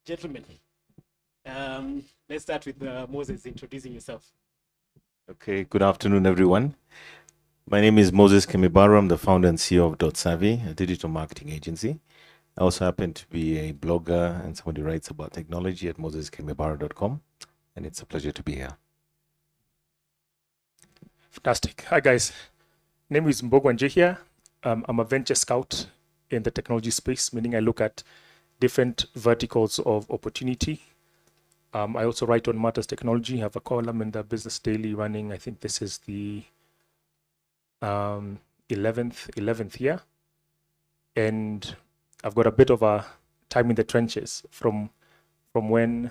Gentlemen, let's start with Moses introducing yourself. Okay, good afternoon, everyone. My name is Moses Kemibaro. I'm the founder and CEO of Dotsavvy, a digital marketing agency. I also happen to be a blogger and somebody who writes about technology at moseskemibaro.com, and it's a pleasure to be here. Fantastic. Hi, guys. Name is Mbugua Njihia. I'm a venture scout in the technology space, meaning I look at different verticals of opportunity. I also write on Matters Technology, have a column in the Business Daily running. I think this is the 11th year. And I've got a bit of a time in the trenches from when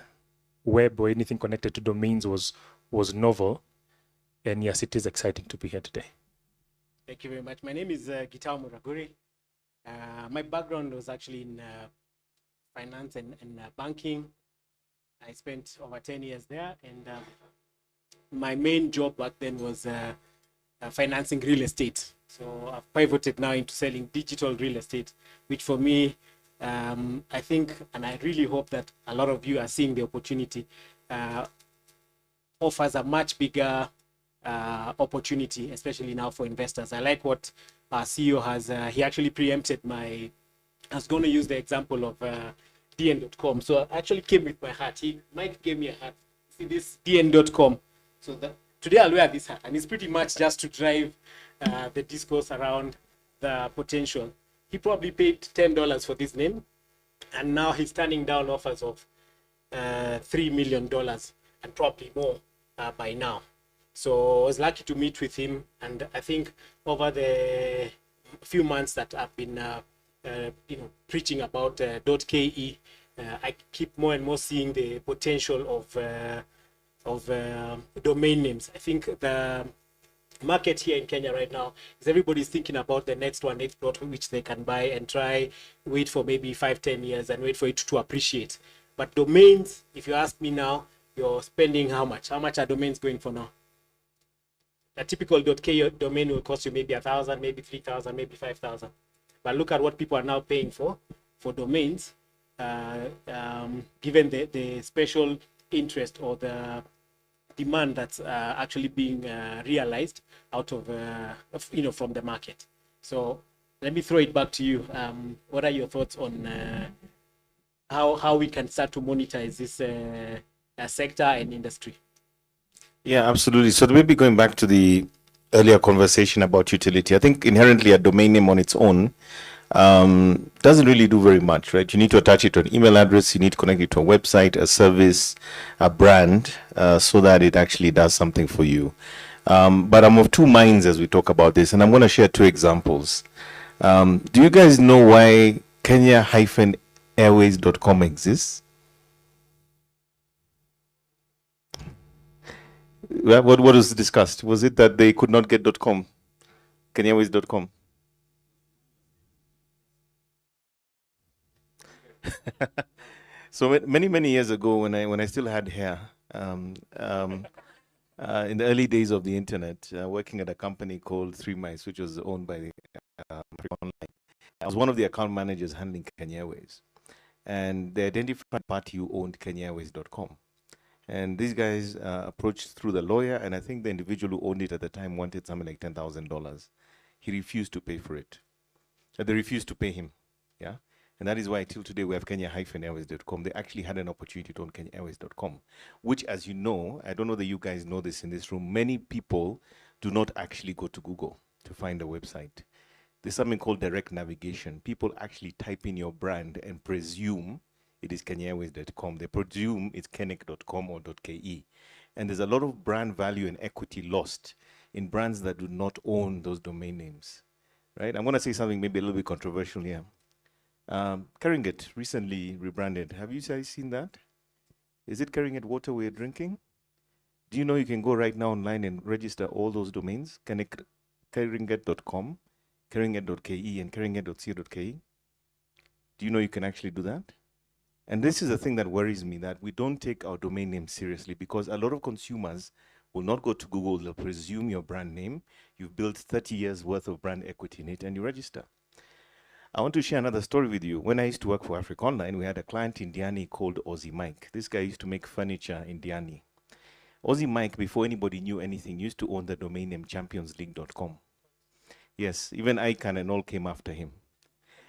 web or anything connected to domains was novel. And yes, it is exciting to be here today. Thank you very much. My name is Gitau Muraguri. My background was actually in finance and banking. I spent over 10 years there, and my main job back then was financing real estate. So I've pivoted now into selling digital real estate, which for me, I think, and I really hope that a lot of you are seeing the opportunity, offers a much bigger opportunity, especially now for investors. I like what our CEO has, he actually preempted I was going to use the example of DN.com. So I actually came with my hat. Mike gave me a hat. See this DN.com. So today I'll wear this hat, and it's pretty much just to drive the discourse around the potential. He probably paid $10 for this name, and now he's turning down offers of $3 million and probably more by now. So I was lucky to meet with him, and I think over the few months that I've been preaching about .ke, I keep more and more seeing the potential of domain names. I think the market here in Kenya right now is everybody's thinking about the next dot which they can buy and wait for maybe 5-10 years and wait for it to appreciate. But domains, if you ask me now, you're spending how much? How much are domains going for now? A typical .ke domain will cost you maybe 1,000, maybe 3,000, maybe 5,000. But look at what people are now paying for domains, given the special interest or the demand that's actually being realized out of from the market. So let me throw it back to you. What are your thoughts on how we can start to monetize this sector and industry? Yeah, absolutely. So maybe going back to the earlier conversation about utility, I think inherently a domain name on its own doesn't really do very much, right? You need to attach it to an email address, you need to connect it to a website, a service, a brand, so that it actually does something for you. But I'm of two minds as we talk about this, and I'm going to share two examples. Do you guys know why Kenya-airways.com exists? What was discussed? Was it that they could not get .com, Kenya-airways.com? So many years ago, when I still had hair, in the early days of the internet, working at a company called 3 Mice, which was owned by Online, I was one of the account managers handling Kenya Airways, and they identified a party who owned Kenya-airways.com. And these guys approached through the lawyer, and I think the individual who owned it at the time wanted something like $10,000. He refused to pay for it. They refused to pay him, yeah? And that is why till today we have Kenya-airways.com. They actually had an opportunity to own Kenya-airways.com, which, as you know, I don't know that you guys know this in this room, many people do not actually go to Google to find a website. There's something called direct navigation. People actually type in your brand and presume it is Kenya-airways.com. They presume it's KeNIC.com or .ke. And there's a lot of brand value and equity lost in brands that do not own those domain names, right? I'm going to say something maybe a little bit controversial here. Keringet recently rebranded. Have you guys seen that? Is it Keringet water we're drinking? Do you know you can go right now online and register all those domains? Keringet.com, Keringet.ke, and Keringet.co.ke. Do you know you can actually do that? And this is the thing that worries me, that we don't take our domain name seriously, because a lot of consumers will not go to Google. They'll presume your brand name. You've built 30 years worth of brand equity in it, and you register. I want to share another story with you. When I used to work for Africa Online, we had a client in Diani called Aussie Mike. This guy used to make furniture in Diani. Aussie Mike, before anybody knew anything, used to own the domain name championsleague.com. Yes, even ICANN and all came after him.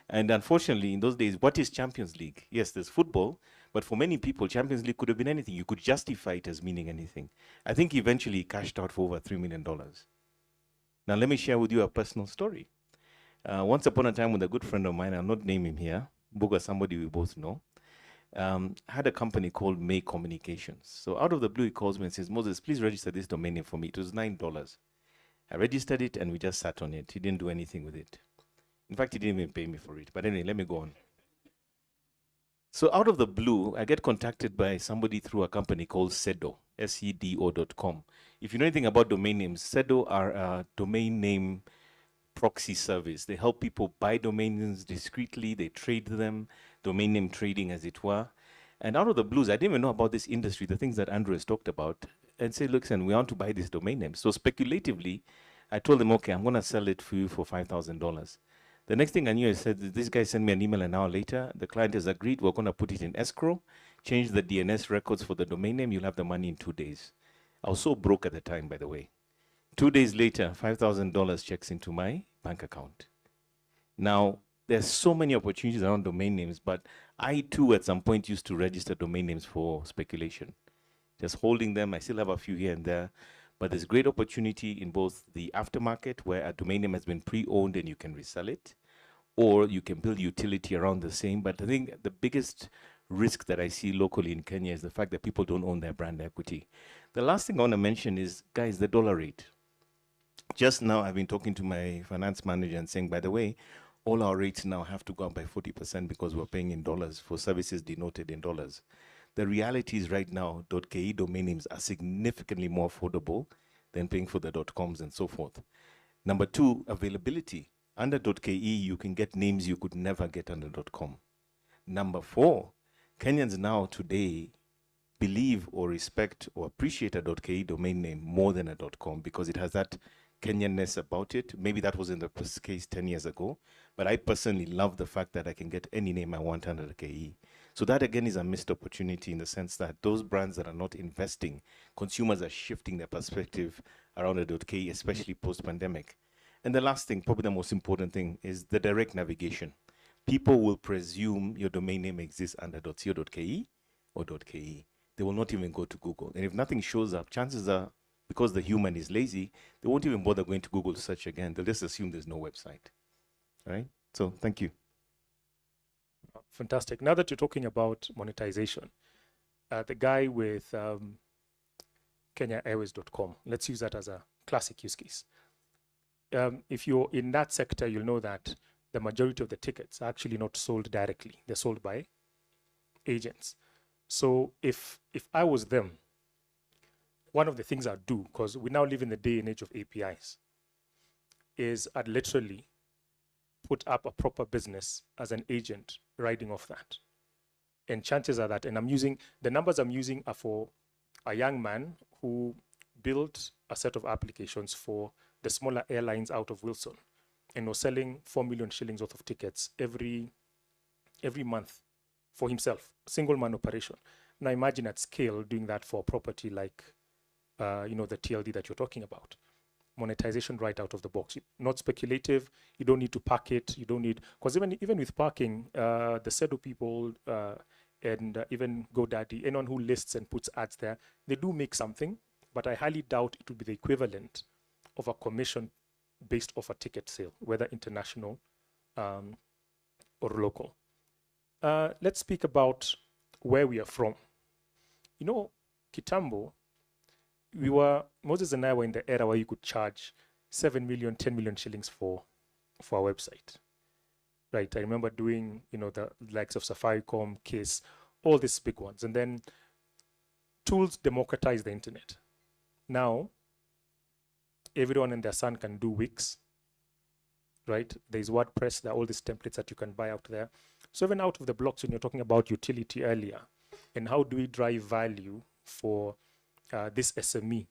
And unfortunately, in those days, what is Champions League? Yes, there's football, but for many people, Champions League could have been anything. You could justify it as meaning anything. I think eventually he cashed out for over $3 million. Now, let me share with you a personal story. Once upon a time with a good friend of mine, I'll not name him here, Mbugua, somebody we both know, had a company called May Communications. So out of the blue, he calls me and says, Moses, please register this domain name for me. It was $9. I registered it and we just sat on it. He didn't do anything with it. In fact, he didn't even pay me for it. But anyway, let me go on. So out of the blue, I get contacted by somebody through a company called Sedo, sedo.com. If you know anything about domain names, Sedo are a domain name proxy service. They help people buy domain names discreetly. They trade them, domain name trading as it were. And out of the blues, I didn't even know about this industry, the things that Andrew has talked about, and say, look, we want to buy this domain name. So speculatively, I told them, okay, I'm going to sell it for you for $5,000. The next thing I knew, I said, this guy sent me an email an hour later. The client has agreed. We're going to put it in escrow, change the DNS records for the domain name. You'll have the money in 2 days. I was so broke at the time, by the way. 2 days later, $5,000 checks into my bank account. Now, there's so many opportunities around domain names, but I too, at some point, used to register domain names for speculation. Just holding them. I still have a few here and there. But there's great opportunity in both the aftermarket, where a domain name has been pre-owned and you can resell it, or you can build utility around the same. But I think the biggest risk that I see locally in Kenya is the fact that people don't own their brand equity. The last thing I want to mention is, guys, the dollar rate. Just now, I've been talking to my finance manager and saying, by the way, all our rates now have to go up by 40% because we're paying in dollars for services denoted in dollars. The reality is right now, .ke domain names are significantly more affordable than paying for the .coms and so forth. Number two, availability. Under .ke, you can get names you could never get under .com. Number four, Kenyans now today believe or respect or appreciate a .ke domain name more than a .com because it has that Kenyanness about it. Maybe that wasn't the case 10 years ago, but I personally love the fact that I can get any name I want under the KE. So that again is a missed opportunity in the sense that those brands that are not investing, consumers are shifting their perspective around the .ke, especially post-pandemic. And the last thing, probably the most important thing, is the direct navigation. People will presume your domain name exists under .co.ke or .ke. They will not even go to Google. And if nothing shows up, chances are, because the human is lazy, they won't even bother going to Google search again. They'll just assume there's no website. All right? So thank you. Fantastic. Now that you're talking about monetization, the guy with KenyaAirways.com, let's use that as a classic use case. If you're in that sector, you'll know that the majority of the tickets are actually not sold directly. They're sold by agents. So if I was them, one of the things I'd do, because we now live in the day and age of APIs, is I'd literally put up a proper business as an agent riding off that. And chances are that, and the numbers I'm using are for a young man who built a set of applications for the smaller airlines out of Wilson and was selling 4 million shillings worth of tickets every month for himself, single man operation. Now imagine at scale doing that for a property like the TLD that you're talking about. Monetization right out of the box. Not speculative. You don't need to pack it. You don't need, because even with parking, the Sedo people and even GoDaddy, anyone who lists and puts ads there, they do make something, but I highly doubt it would be the equivalent of a commission based off a ticket sale, whether international or local. Let's speak about where we are from. Kitambo, Moses and I were in the era where you could charge 7 million, 10 million shillings for a website, right? I remember doing, the likes of Safaricom, Case, all these big ones. And then tools democratize the internet. Now, everyone and their son can do Wix, right? There's WordPress, there are all these templates that you can buy out there. So even out of the blocks, when you're talking about utility earlier, and how do we drive value for this SME,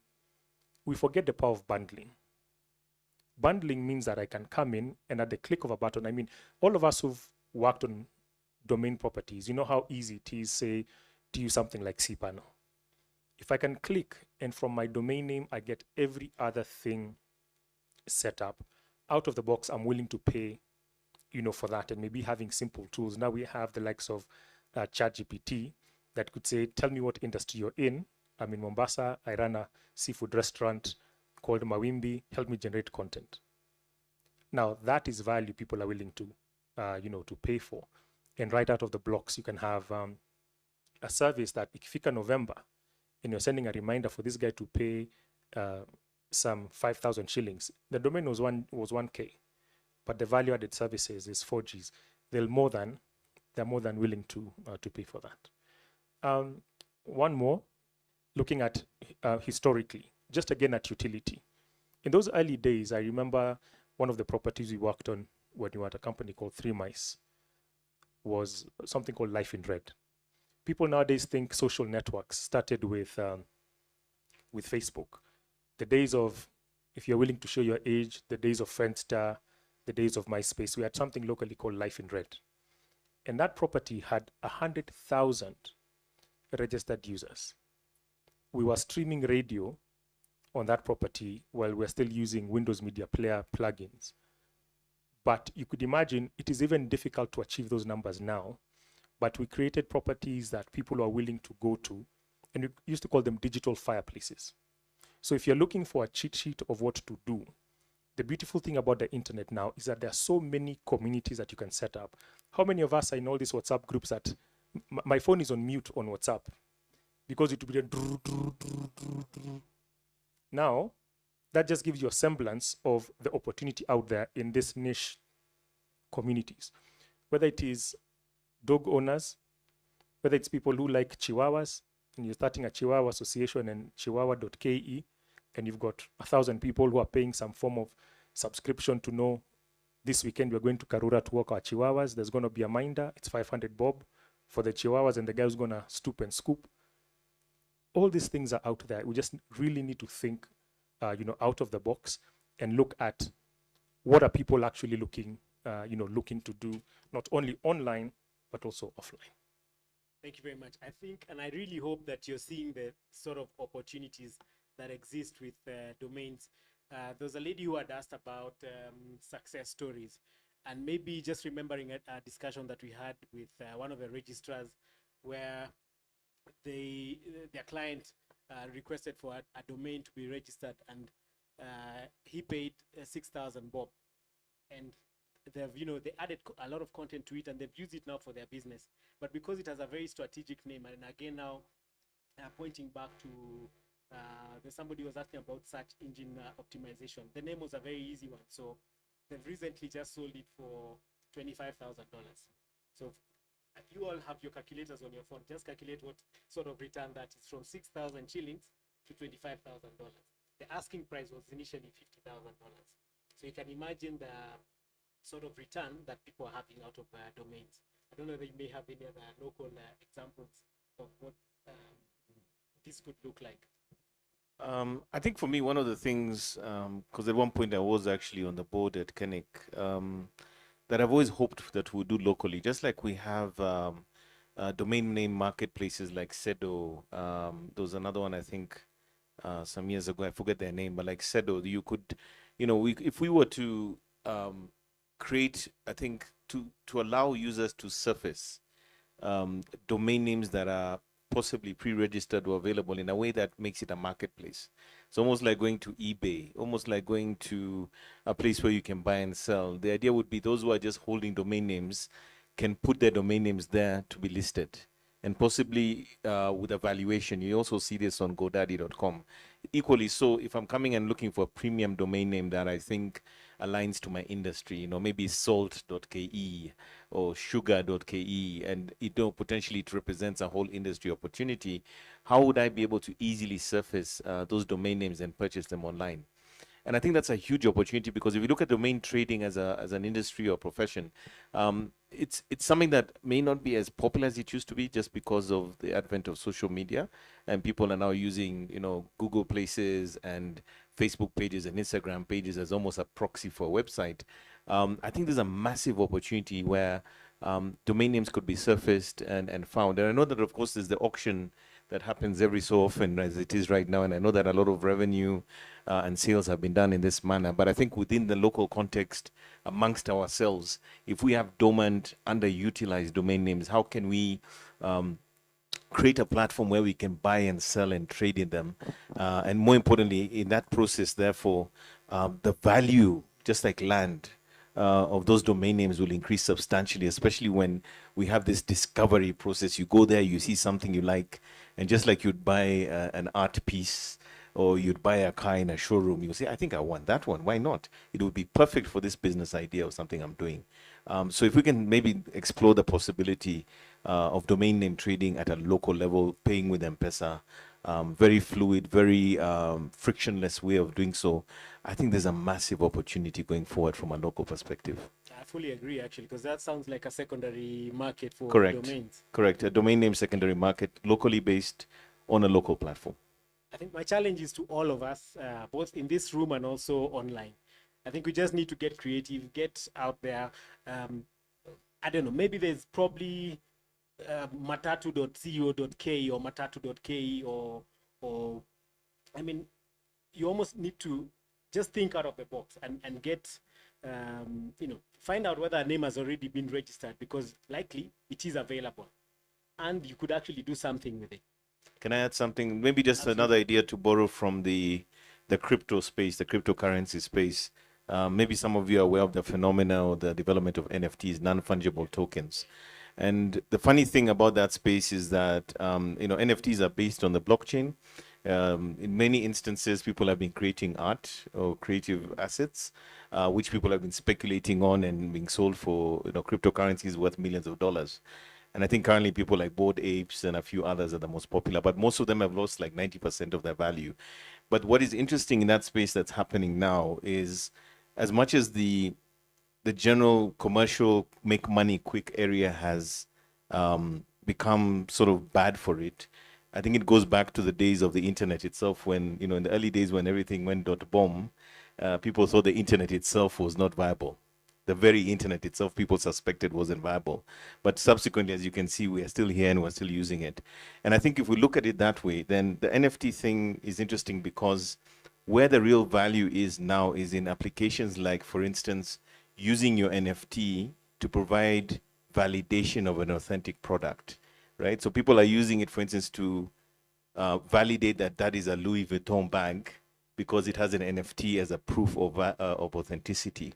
we forget the power of bundling bundling means that I can come in and at the click of a button, I mean, all of us who've worked on domain properties, you know how easy it is, say, to use something like cPanel. If I can click and from my domain name, I get every other thing set up out of the box, I'm willing to pay, you know, for that. And maybe having simple tools. Now we have the likes of ChatGPT that could say, tell me what industry you're in. I'm in Mombasa. I run a seafood restaurant called Mawimbi. Help me generate content. Now that is value people are willing to, you know, to pay for. And right out of the blocks, you can have a service that ikifika November, and you're sending a reminder for this guy to pay some 5,000 shillings. The domain was 1K, but the value-added services is 4Gs. They're more than willing to pay for that. One more, looking at historically, just again at utility. In those early days, I remember one of the properties we worked on when we were at a company called 3 Mice was something called Life in Red. People nowadays think social networks started with Facebook. The days of, if you're willing to show your age, the days of Friendster, the days of MySpace, we had something locally called Life in Red. And that property had 100,000 registered users. We were streaming radio on that property while we're still using Windows Media Player plugins. But you could imagine it is even difficult to achieve those numbers now. But we created properties that people are willing to go to, and we used to call them digital fireplaces. So if you're looking for a cheat sheet of what to do, the beautiful thing about the internet now is that there are so many communities that you can set up. How many of us are in all these WhatsApp groups that my phone is on mute on WhatsApp because it will be now that just gives you a semblance of the opportunity out there in this niche communities, whether it is dog owners, whether it's people who like chihuahuas, and you're starting a Chihuahua association and chihuahua.ke, and you've got 1,000 people who are paying some form of subscription to know this weekend we're going to Karura to walk our chihuahuas. There's going to be a minder. It's 500 bob for the chihuahuas, and the guy who's going to stoop and scoop. All these things are out there. We just really need to think, you know, out of the box and look at what are people actually looking, you know, looking to do, not only online, but also offline. Thank you very much. I think, and I really hope that you're seeing the sort of opportunities that exist with domains. There's a lady who had asked about success stories, and maybe just remembering a discussion that we had with one of the registrars where their client requested for a domain to be registered, and he paid 6,000 bob, and they've, you know, they added a lot of content to it, and they've used it now for their business. But because it has a very strategic name, and again now pointing back to there's somebody who was asking about search engine optimization. The name was a very easy one, so they've recently just sold it for $25,000. So you all have your calculators on your phone. Just calculate what sort of return that is, from 6,000 shillings to $25,000. The asking price was initially $50,000. So you can imagine the sort of return that people are having out of domains. I don't know that you may have any other local examples of what this could look like. I think for me, one of the things, because at one point I was actually on the board at KeNIC, that I've always hoped that we'll do locally, just like we have domain name marketplaces like Sedo. There was another one, I think, some years ago, I forget their name, but like Sedo, you could, you know, if we were to create, I think, to allow users to surface domain names that are possibly pre-registered or available in a way that makes it a marketplace. It's almost like going to eBay, almost like going to a place where you can buy and sell. The idea would be those who are just holding domain names can put their domain names there to be listed, and possibly with a valuation. You also see this on GoDaddy.com. Equally so, if I'm coming and looking for a premium domain name that I think aligns to my industry, you know, maybe salt.ke or sugar.ke, and potentially it represents a whole industry opportunity, how would I be able to easily surface those domain names and purchase them online? And I think that's a huge opportunity, because if you look at domain trading as an industry or profession, it's something that may not be as popular as it used to be, just because of the advent of social media, and people are now using, you know, Google Places and Facebook pages and Instagram pages as almost a proxy for a website. I think there's a massive opportunity where domain names could be surfaced and found. And I know that, of course, there's the auction that happens every so often as it is right now. And I know that a lot of revenue and sales have been done in this manner. But I think within the local context, amongst ourselves, if we have dormant, underutilized domain names, how can we create a platform where we can buy and sell and trade in them? And more importantly, in that process, therefore, the value, just like land, of those domain names will increase substantially, especially when we have this discovery process. You go there, you see something you like, and just like you'd buy an art piece or you'd buy a car in a showroom, you say, I think I want that one. Why not? It would be perfect for this business idea or something I'm doing. So if we can maybe explore the possibility of domain name trading at a local level, paying with M-Pesa, very fluid, very frictionless way of doing so, I think there's a massive opportunity going forward from a local perspective. I fully agree, actually, because that sounds like a secondary market for Correct. domains. Correct. A domain name secondary market, locally based on a local platform. I think my challenge is to all of us, both in this room and also online. I think we just need to get creative, get out there. I don't know, maybe there's probably matatu.co.ke or matatu.ke or I mean, you almost need to just think out of the box and get, find out whether a name has already been registered, because likely it is available and you could actually do something with it. Can I add something? Maybe just Absolutely. Another idea to borrow from the crypto space, the cryptocurrency space. Maybe some of you are aware of the phenomena or the development of NFTs, non-fungible tokens. And the funny thing about that space is that, NFTs are based on the blockchain. In many instances, people have been creating art or creative assets, which people have been speculating on and being sold for, cryptocurrencies worth millions of dollars. And I think currently people like Bored Apes and a few others are the most popular, but most of them have lost like 90% of their value. But what is interesting in that space that's happening now is, as much as the general commercial make money quick area has become sort of bad for it, I think it goes back to the days of the internet itself, when, in the early days when everything went .bomb, people thought the internet itself was not viable. The very internet itself, people suspected wasn't viable. But subsequently, as you can see, we are still here and we're still using it. And I think if we look at it that way, then the NFT thing is interesting, because where the real value is now is in applications like, for instance, using your NFT to provide validation of an authentic product, right? So people are using it, for instance, to validate that that is a Louis Vuitton bag because it has an NFT as a proof of authenticity.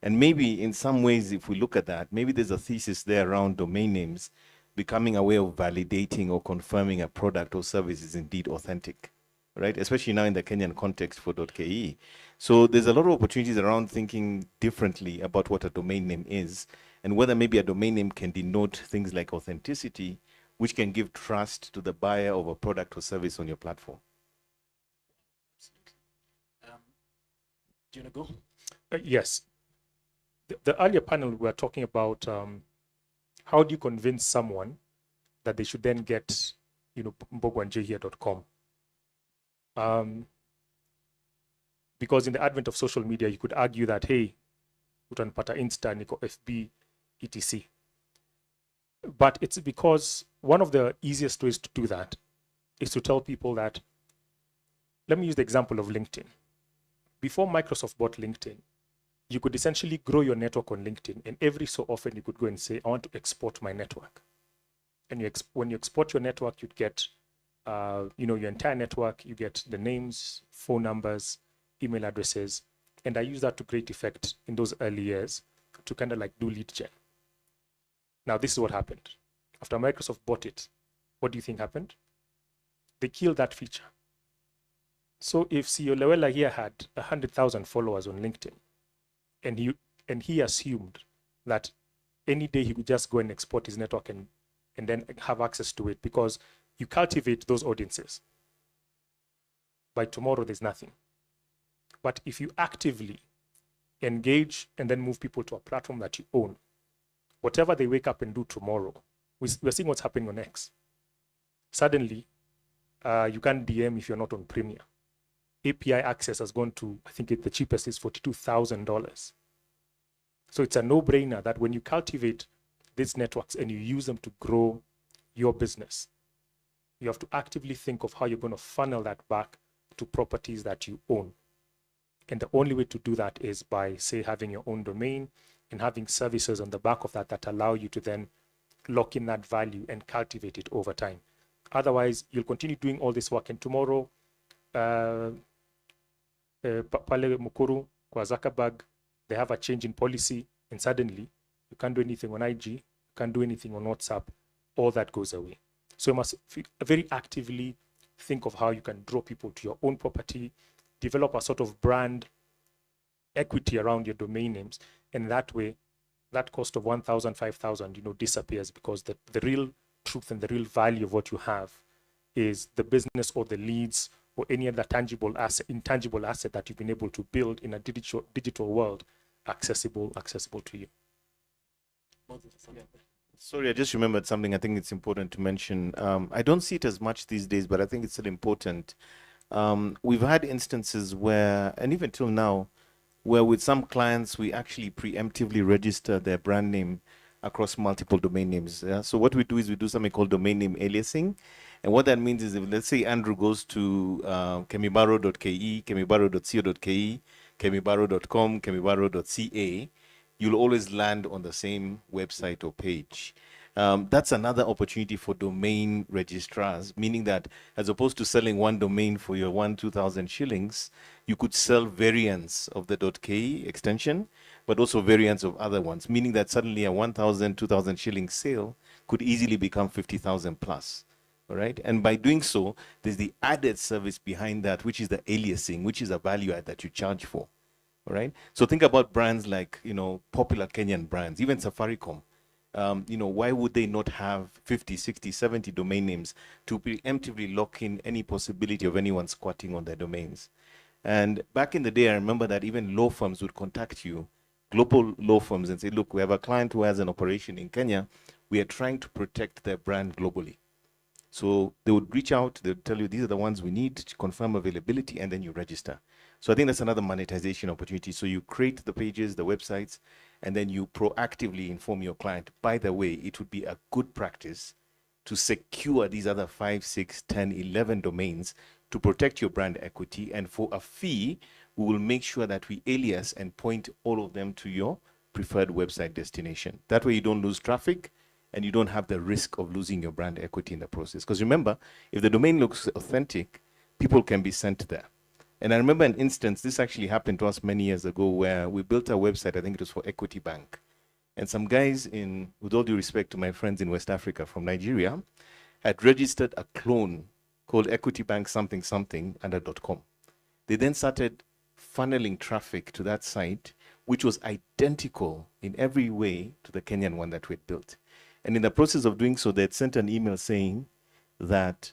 And maybe in some ways, if we look at that, maybe there's a thesis there around domain names becoming a way of validating or confirming a product or service is indeed authentic, right? Especially now in the Kenyan context for .ke. So there's a lot of opportunities around thinking differently about what a domain name is, and whether maybe a domain name can denote things like authenticity, which can give trust to the buyer of a product or service on your platform. Absolutely. Do you want to go? Yes. The earlier panel, we were talking about how do you convince someone that they should then get, MbuguaNjihia.com. Because in the advent of social media, you could argue that, hey, utanpata Insta, niko FB, etc. But it's because one of the easiest ways to do that is to tell people that, let me use the example of LinkedIn. Before Microsoft bought LinkedIn, you could essentially grow your network on LinkedIn, and every so often you could go and say, I want to export my network. And when you export your network, you'd get your entire network, you get the names, phone numbers, email addresses. And I use that to great effect in those early years to kind of like do lead gen. Now, this is what happened. After Microsoft bought it, what do you think happened? They killed that feature. So if CEO Lewela here had 100,000 followers on LinkedIn, and he assumed that any day he could just go and export his network and then have access to it, because you cultivate those audiences. By tomorrow, there's nothing. But if you actively engage and then move people to a platform that you own, whatever they wake up and do tomorrow, we're seeing what's happening on X. Suddenly, you can't DM if you're not on Premiere. API access has gone to, I think the cheapest is $42,000. So it's a no-brainer that when you cultivate these networks and you use them to grow your business, you have to actively think of how you're going to funnel that back to properties that you own. And the only way to do that is by, say, having your own domain and having services on the back of that that allow you to then lock in that value and cultivate it over time. Otherwise, you'll continue doing all this work, and tomorrow, Pale Mukuru, kwa Zuckerberg, they have a change in policy, and suddenly you can't do anything on IG, you can't do anything on WhatsApp, all that goes away. So you must very actively think of how you can draw people to your own property, develop a sort of brand equity around your domain names, and that way, that cost of 1,000, 5,000, disappears, because the real truth and the real value of what you have is the business or the leads or any other tangible asset, intangible asset that you've been able to build in a digital world, accessible to you. Sorry, I just remembered something I think it's important to mention. I don't see it as much these days, but I think it's still important. We've had instances where, and even till now, where with some clients, we actually preemptively register their brand name across multiple domain names. Yeah? So what we do is we do something called domain name aliasing. And what that means is, if let's say Andrew goes to kemibaro.ke, kemibaro.co.ke, kemibaro.com, kemibaro.ca, you'll always land on the same website or page. That's another opportunity for domain registrars, meaning that as opposed to selling one domain for your 2,000 shillings, you could sell variants of the .ke extension, but also variants of other ones, meaning that suddenly a 1,000, 2,000 shilling sale could easily become 50,000 plus. All right. And by doing so, there's the added service behind that, which is the aliasing, which is a value add that you charge for. All right. So think about brands like, popular Kenyan brands, even Safaricom. Why would they not have 50, 60, 70 domain names to preemptively lock in any possibility of anyone squatting on their domains? And back in the day, I remember that even law firms would contact you, global law firms, and say, look, we have a client who has an operation in Kenya. We are trying to protect their brand globally. So they would reach out, they would tell you, these are the ones we need to confirm availability, and then you register. So I think that's another monetization opportunity. So you create the pages, the websites, and then you proactively inform your client. By the way, it would be a good practice to secure these other 5, 6, 10, 11 domains to protect your brand equity. And for a fee, we will make sure that we alias and point all of them to your preferred website destination. That way you don't lose traffic, and you don't have the risk of losing your brand equity in the process. Because remember, if the domain looks authentic, people can be sent there. And I remember an instance, this actually happened to us many years ago, where we built a website, I think it was for Equity Bank. And some guys with all due respect to my friends in West Africa from Nigeria, had registered a clone called Equity Bank something something under .com. They then started funneling traffic to that site, which was identical in every way to the Kenyan one that we had built. And in the process of doing so, they had sent an email saying that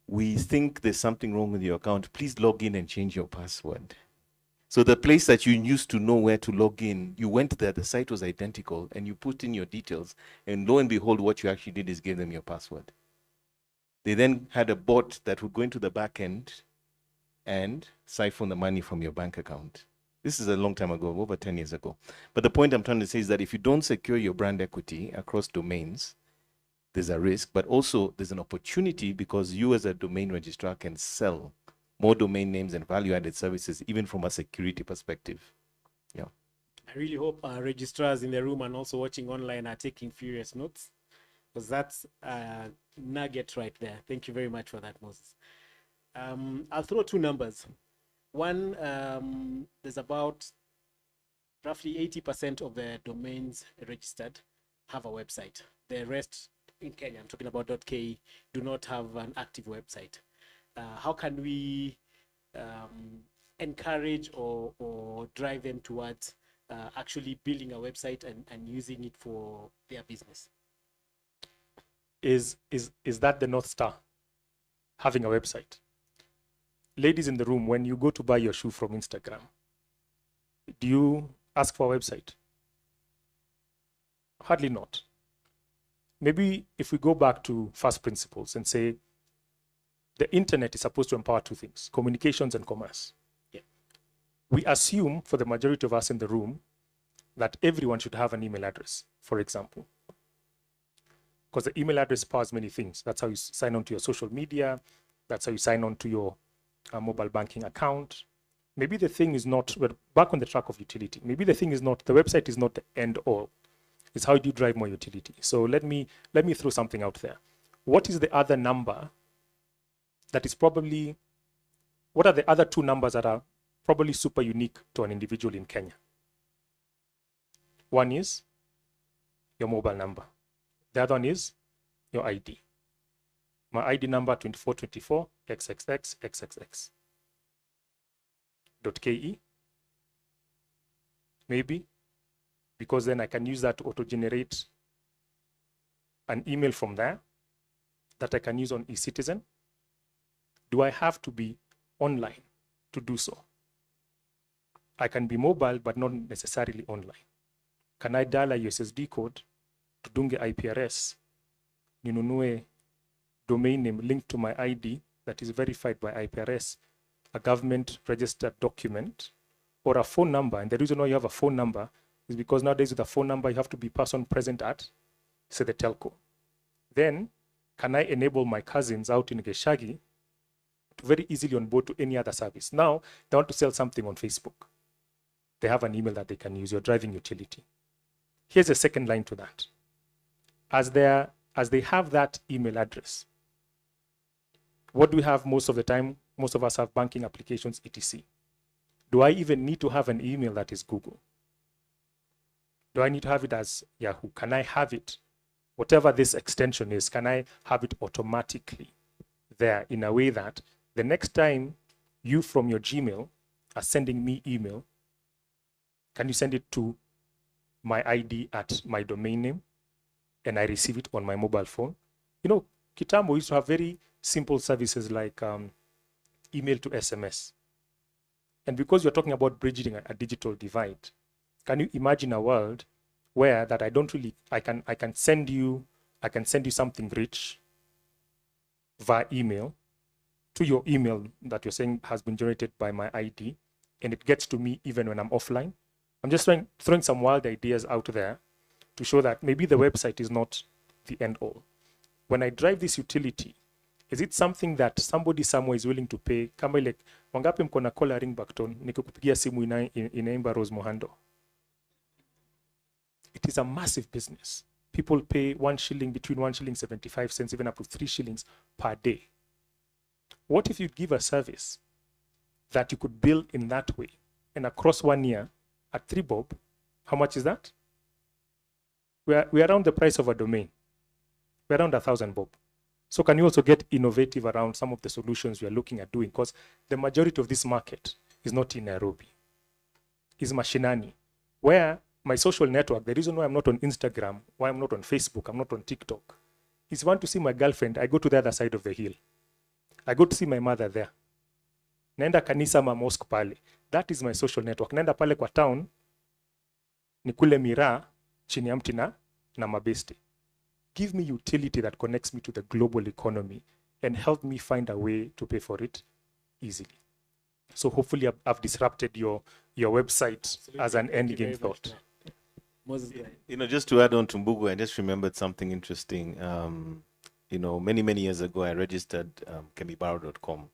we think there's something wrong with your account. Please log in and change your password. So the place that you used to know where to log in, you went there, the site was identical, and you put in your details, and lo and behold, what you actually did is give them your password. They then had a bot that would go into the back end and siphon the money from your bank account. This is a long time ago, over 10 years ago. But the point I'm trying to say is that if you don't secure your brand equity across domains, there's a risk, but also there's an opportunity, because you as a domain registrar can sell more domain names and value-added services, even from a security perspective. Yeah. I really hope our registrars in the room and also watching online are taking furious notes, because that's a nugget right there. Thank you very much for that, Moses. I'll throw two numbers. One, there's about roughly 80% of the domains registered have a website. The rest in Kenya, I'm talking about .ke, do not have an active website. How can we encourage or drive them towards actually building a website and using it for their business? Is that the North Star? Having a website? Ladies in the room, when you go to buy your shoe from Instagram, do you ask for a website? Hardly not. Maybe if we go back to first principles and say, The internet is supposed to empower two things: communications and commerce. Yeah. We assume, for the majority of us in the room, that everyone should have an email address, for example. Because the email address powers many things. That's how you sign on to your social media. That's how you sign on to your mobile banking account. Maybe the thing is not, we're back on the track of utility. Maybe the thing is not, the website is not the end all. It's how do you drive more utility. So let me throw something out there. What is the other number that is probably, what are the other two numbers that are probably super unique to an individual in Kenya? One is your mobile number. The other one is your ID. My ID number 2424 XXX XXX. .ke. Maybe, because then I can use that to auto-generate an email from there that I can use on eCitizen. Do I have to be online to do so? I can be mobile, but not necessarily online. Can I dial a USSD code to dunge IPRS, ninunue domain name linked to my ID that is verified by IPRS, a government registered document, or a phone number? And the reason why you have a phone number is because nowadays with a phone number, you have to be person present at, say, the telco. Then, can I enable my cousins out in Geshagi to very easily onboard to any other service? Now, they want to sell something on Facebook. They have an email that they can use, your driving utility. Here's a second line to that. As they have that email address, what do we have most of the time? Most of us have banking applications, etc. Do I even need to have an email that is Google? Do I need to have it as Yahoo? Can I have it, whatever this extension is, can I have it automatically there in a way that the next time you from your Gmail are sending me email, can you send it to my ID at my domain name and I receive it on my mobile phone? You know, Kitambo used to have very simple services like email to SMS. And because you're talking about bridging a digital divide, can you imagine a world where that I can send you something rich via email to your email that you're saying has been generated by my ID, and it gets to me even when I'm offline? I'm just throwing some wild ideas out there to show that maybe the website is not the end all. When I drive this utility, is it something that somebody somewhere is willing to pay? Kama ile wangapi mko na call ringback tone nikikupigia simu inaimba Rose Mohando? It is a massive business. People pay 1 shilling, between 1 shilling 75 cents, even up to 3 shillings per day. What if you give a service that you could bill in that way, and across 1 year at 3 bob, how much is that? We're around the price of a domain. We're around 1,000 bob. So can you also get innovative around some of the solutions we are looking at doing? Because the majority of this market is not in Nairobi. It's mashinani, where my social network, the reason why I'm not on Instagram, why I'm not on Facebook, I'm not on TikTok, is want to see my girlfriend, I go to the other side of the hill. I go to see my mother there. Naenda kanisa ma mosque pale. That is my social network. Naenda pale kwa town, nikule miraa, chini ya mti na mabeste. Give me utility that connects me to the global economy and help me find a way to pay for it easily. So hopefully I've disrupted your website. Absolutely. As an end game thought. Moses, you know, just to add on to Mbugua, I just remembered something interesting. You know, many years ago, I registered Kemibaro.com.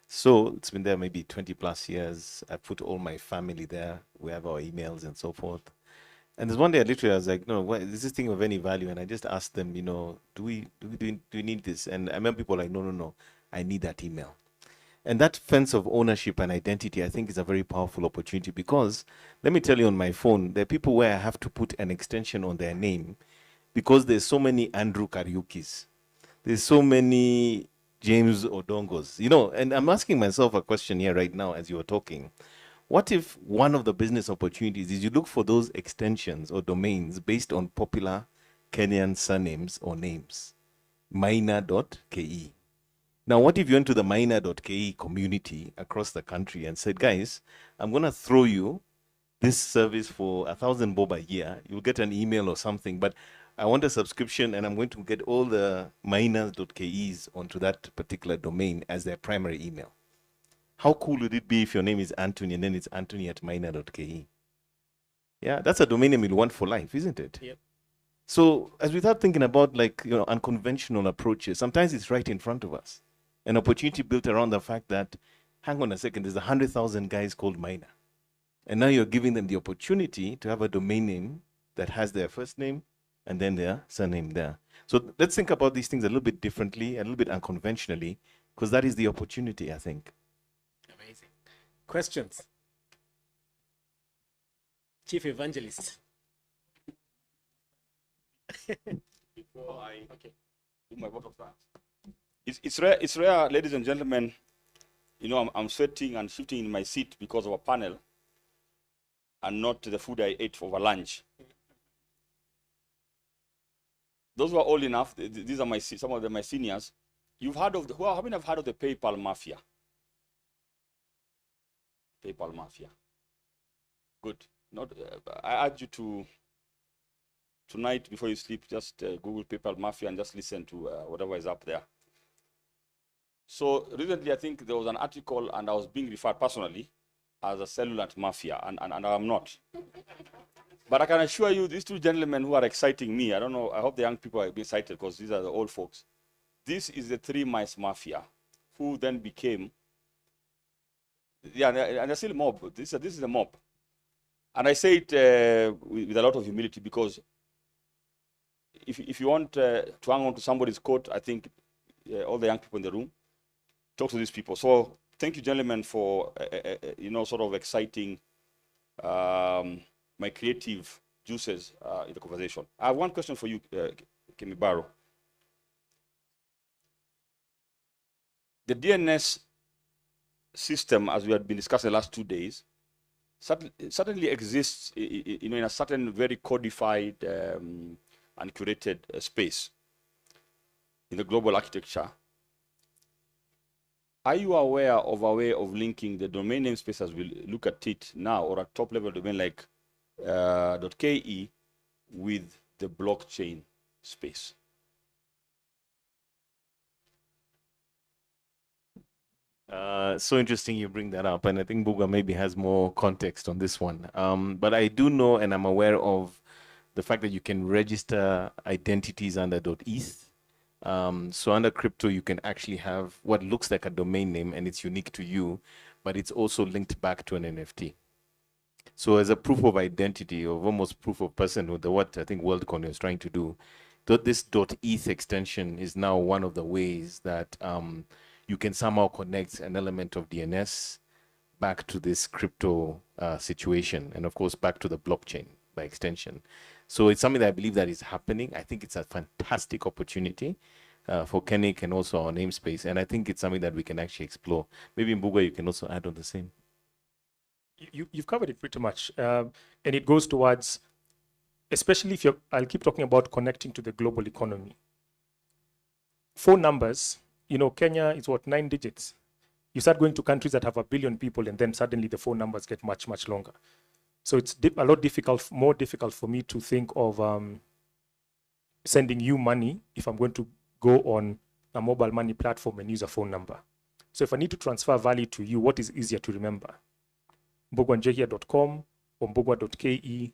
So it's been there maybe 20 plus years. I put all my family there. We have our emails and so forth. And there's one day I literally was like, no, is this thing of any value? And I just asked them, you know, do we need this? And I remember people like, no, I need that email. And that sense of ownership and identity, I think, is a very powerful opportunity, because let me tell you, on my phone, there are people where I have to put an extension on their name because there's so many Andrew Kariukis. There's so many James Odongos, you know, and I'm asking myself a question here right now as you were talking. What if one of the business opportunities is you look for those extensions or domains based on popular Kenyan surnames or names? Minor.ke. Now, what if you went to the minor.ke community across the country and said, guys, I'm going to throw you this service for 1,000 bob a year. You'll get an email or something, but I want a subscription and I'm going to get all the miners.kes onto that particular domain as their primary email. How cool would it be if your name is Anthony and then it's Anthony@miner.ke? Yeah, that's a domain name you'll want for life, isn't it? Yep. So as we start thinking about unconventional approaches, sometimes it's right in front of us. An opportunity built around the fact that, hang on a second, there's 100,000 guys called Miner. And now you're giving them the opportunity to have a domain name that has their first name and then their surname there. So let's think about these things a little bit differently, a little bit unconventionally, because that is the opportunity, I think. Amazing. Questions? Chief Evangelist. Before I do my vote of thanks. It's rare, ladies and gentlemen. You know, I'm sweating and shifting in my seat because of a panel and not the food I ate over lunch. Those who are old enough, these are some of my seniors. You've heard of how many have heard of the PayPal mafia? PayPal mafia. Good. I urge you to tonight before you sleep, just Google PayPal mafia and just listen to whatever is up there. So recently, I think there was an article, and I was being referred personally as a cellulant mafia, and I'm not. But I can assure you, these two gentlemen who are exciting me, I don't know, I hope the young people are being excited because these are the old folks. This is the 3 Mice Mafia, who then became, and they're still a mob. This is a mob. And I say it with a lot of humility because if you want to hang on to somebody's coat, I think all the young people in the room, talk to these people. So thank you, gentlemen, for sort of exciting my creative juices in the conversation. I have one question for you, Kemibaro. The DNS system, as we have been discussing the last 2 days, certainly exists in a certain very codified and curated space in the global architecture. Are you aware of a way of linking the domain name space as we look at it now, or a top level domain like .ke with the blockchain space? So interesting you bring that up, and I think Mbugua maybe has more context on this one. But I do know, and I'm aware of the fact that you can register identities under .eth. So under crypto, you can actually have what looks like a domain name, and it's unique to you, but it's also linked back to an NFT. So as a proof of identity, or almost proof of personhood, what I think WorldCoin is trying to do, this .eth extension is now one of the ways that you can somehow connect an element of DNS back to this crypto situation, and of course back to the blockchain by extension. So it's something that I believe that is happening. I think it's a fantastic opportunity for KeNIC and also our namespace, and I think it's something that we can actually explore. Maybe Mbugua, you can also add on the same. You've covered it pretty much, and it goes towards, especially if I'll keep talking about connecting to the global economy. Phone numbers, Kenya is 9 digits. You start going to countries that have 1 billion people, and then suddenly the phone numbers get much, much longer. So it's a lot more difficult for me to think of sending you money if I'm going to go on a mobile money platform and use a phone number. So if I need to transfer value to you, what is easier to remember? MbuguaNjihia.com or Mbugua.ke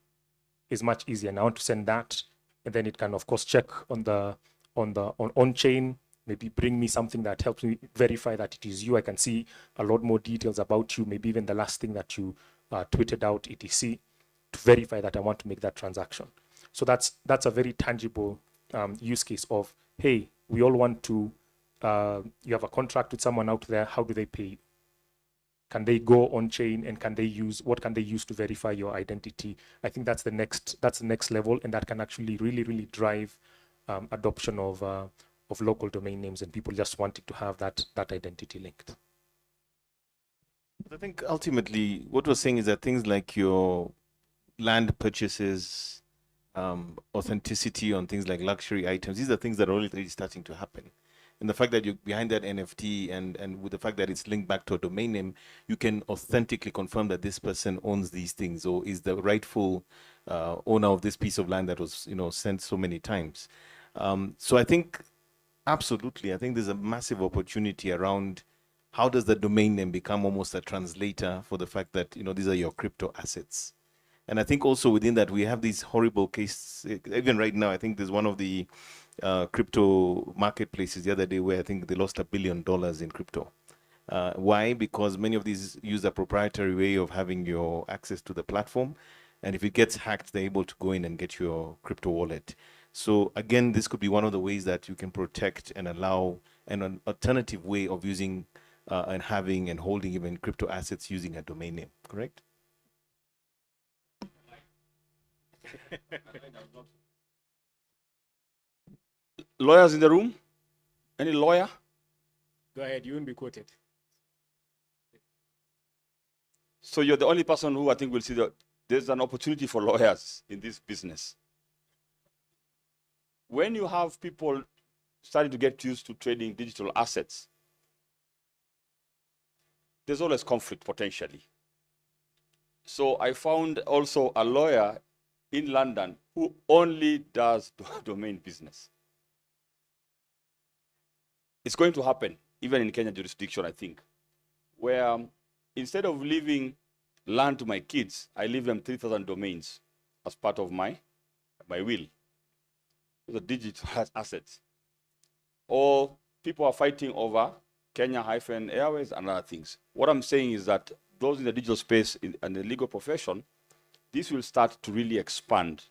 is much easier. And I want to send that, and then it can of course check on chain, maybe bring me something that helps me verify that it is you. I can see a lot more details about you, maybe even the last thing that you tweeted out, etc., to verify that I want to make that transaction. So that's a very tangible use case of, hey, we all want to, you have a contract with someone out there, how do they pay you? Can they go on chain, and what can they use to verify your identity? I think that's the next level, and that can actually really, really drive adoption of local domain names and people just wanting to have that identity linked. I think ultimately what we're saying is that things like your land purchases, authenticity on things like luxury items, these are things that are already starting to happen. And the fact that you're behind that NFT and with the fact that it's linked back to a domain name, you can authentically confirm that this person owns these things or is the rightful owner of this piece of land that was, sent so many times. So I think, absolutely, I think there's a massive opportunity around how does the domain name become almost a translator for the fact that, these are your crypto assets. And I think also within that, we have these horrible cases. Even right now, I think there's one of the crypto marketplaces the other day where I think they lost $1 billion in crypto. Why? Because many of these use a proprietary way of having your access to the platform. And if it gets hacked, they're able to go in and get your crypto wallet. So again, this could be one of the ways that you can protect and allow an alternative way of using and having and holding even crypto assets using a domain name, correct? Lawyers in the room? Any lawyer? Go ahead, you won't be quoted. So you're the only person who I think will see that there's an opportunity for lawyers in this business. When you have people starting to get used to trading digital assets, there's always conflict potentially. So I found also a lawyer in London who only does domain business. It's going to happen, even in Kenya jurisdiction, I think, where instead of leaving land to my kids, I leave them 3,000 domains as part of my will. The digital assets. Or people are fighting over Kenya-Airways and other things. What I'm saying is that those in the digital space and the legal profession, this will start to really expand.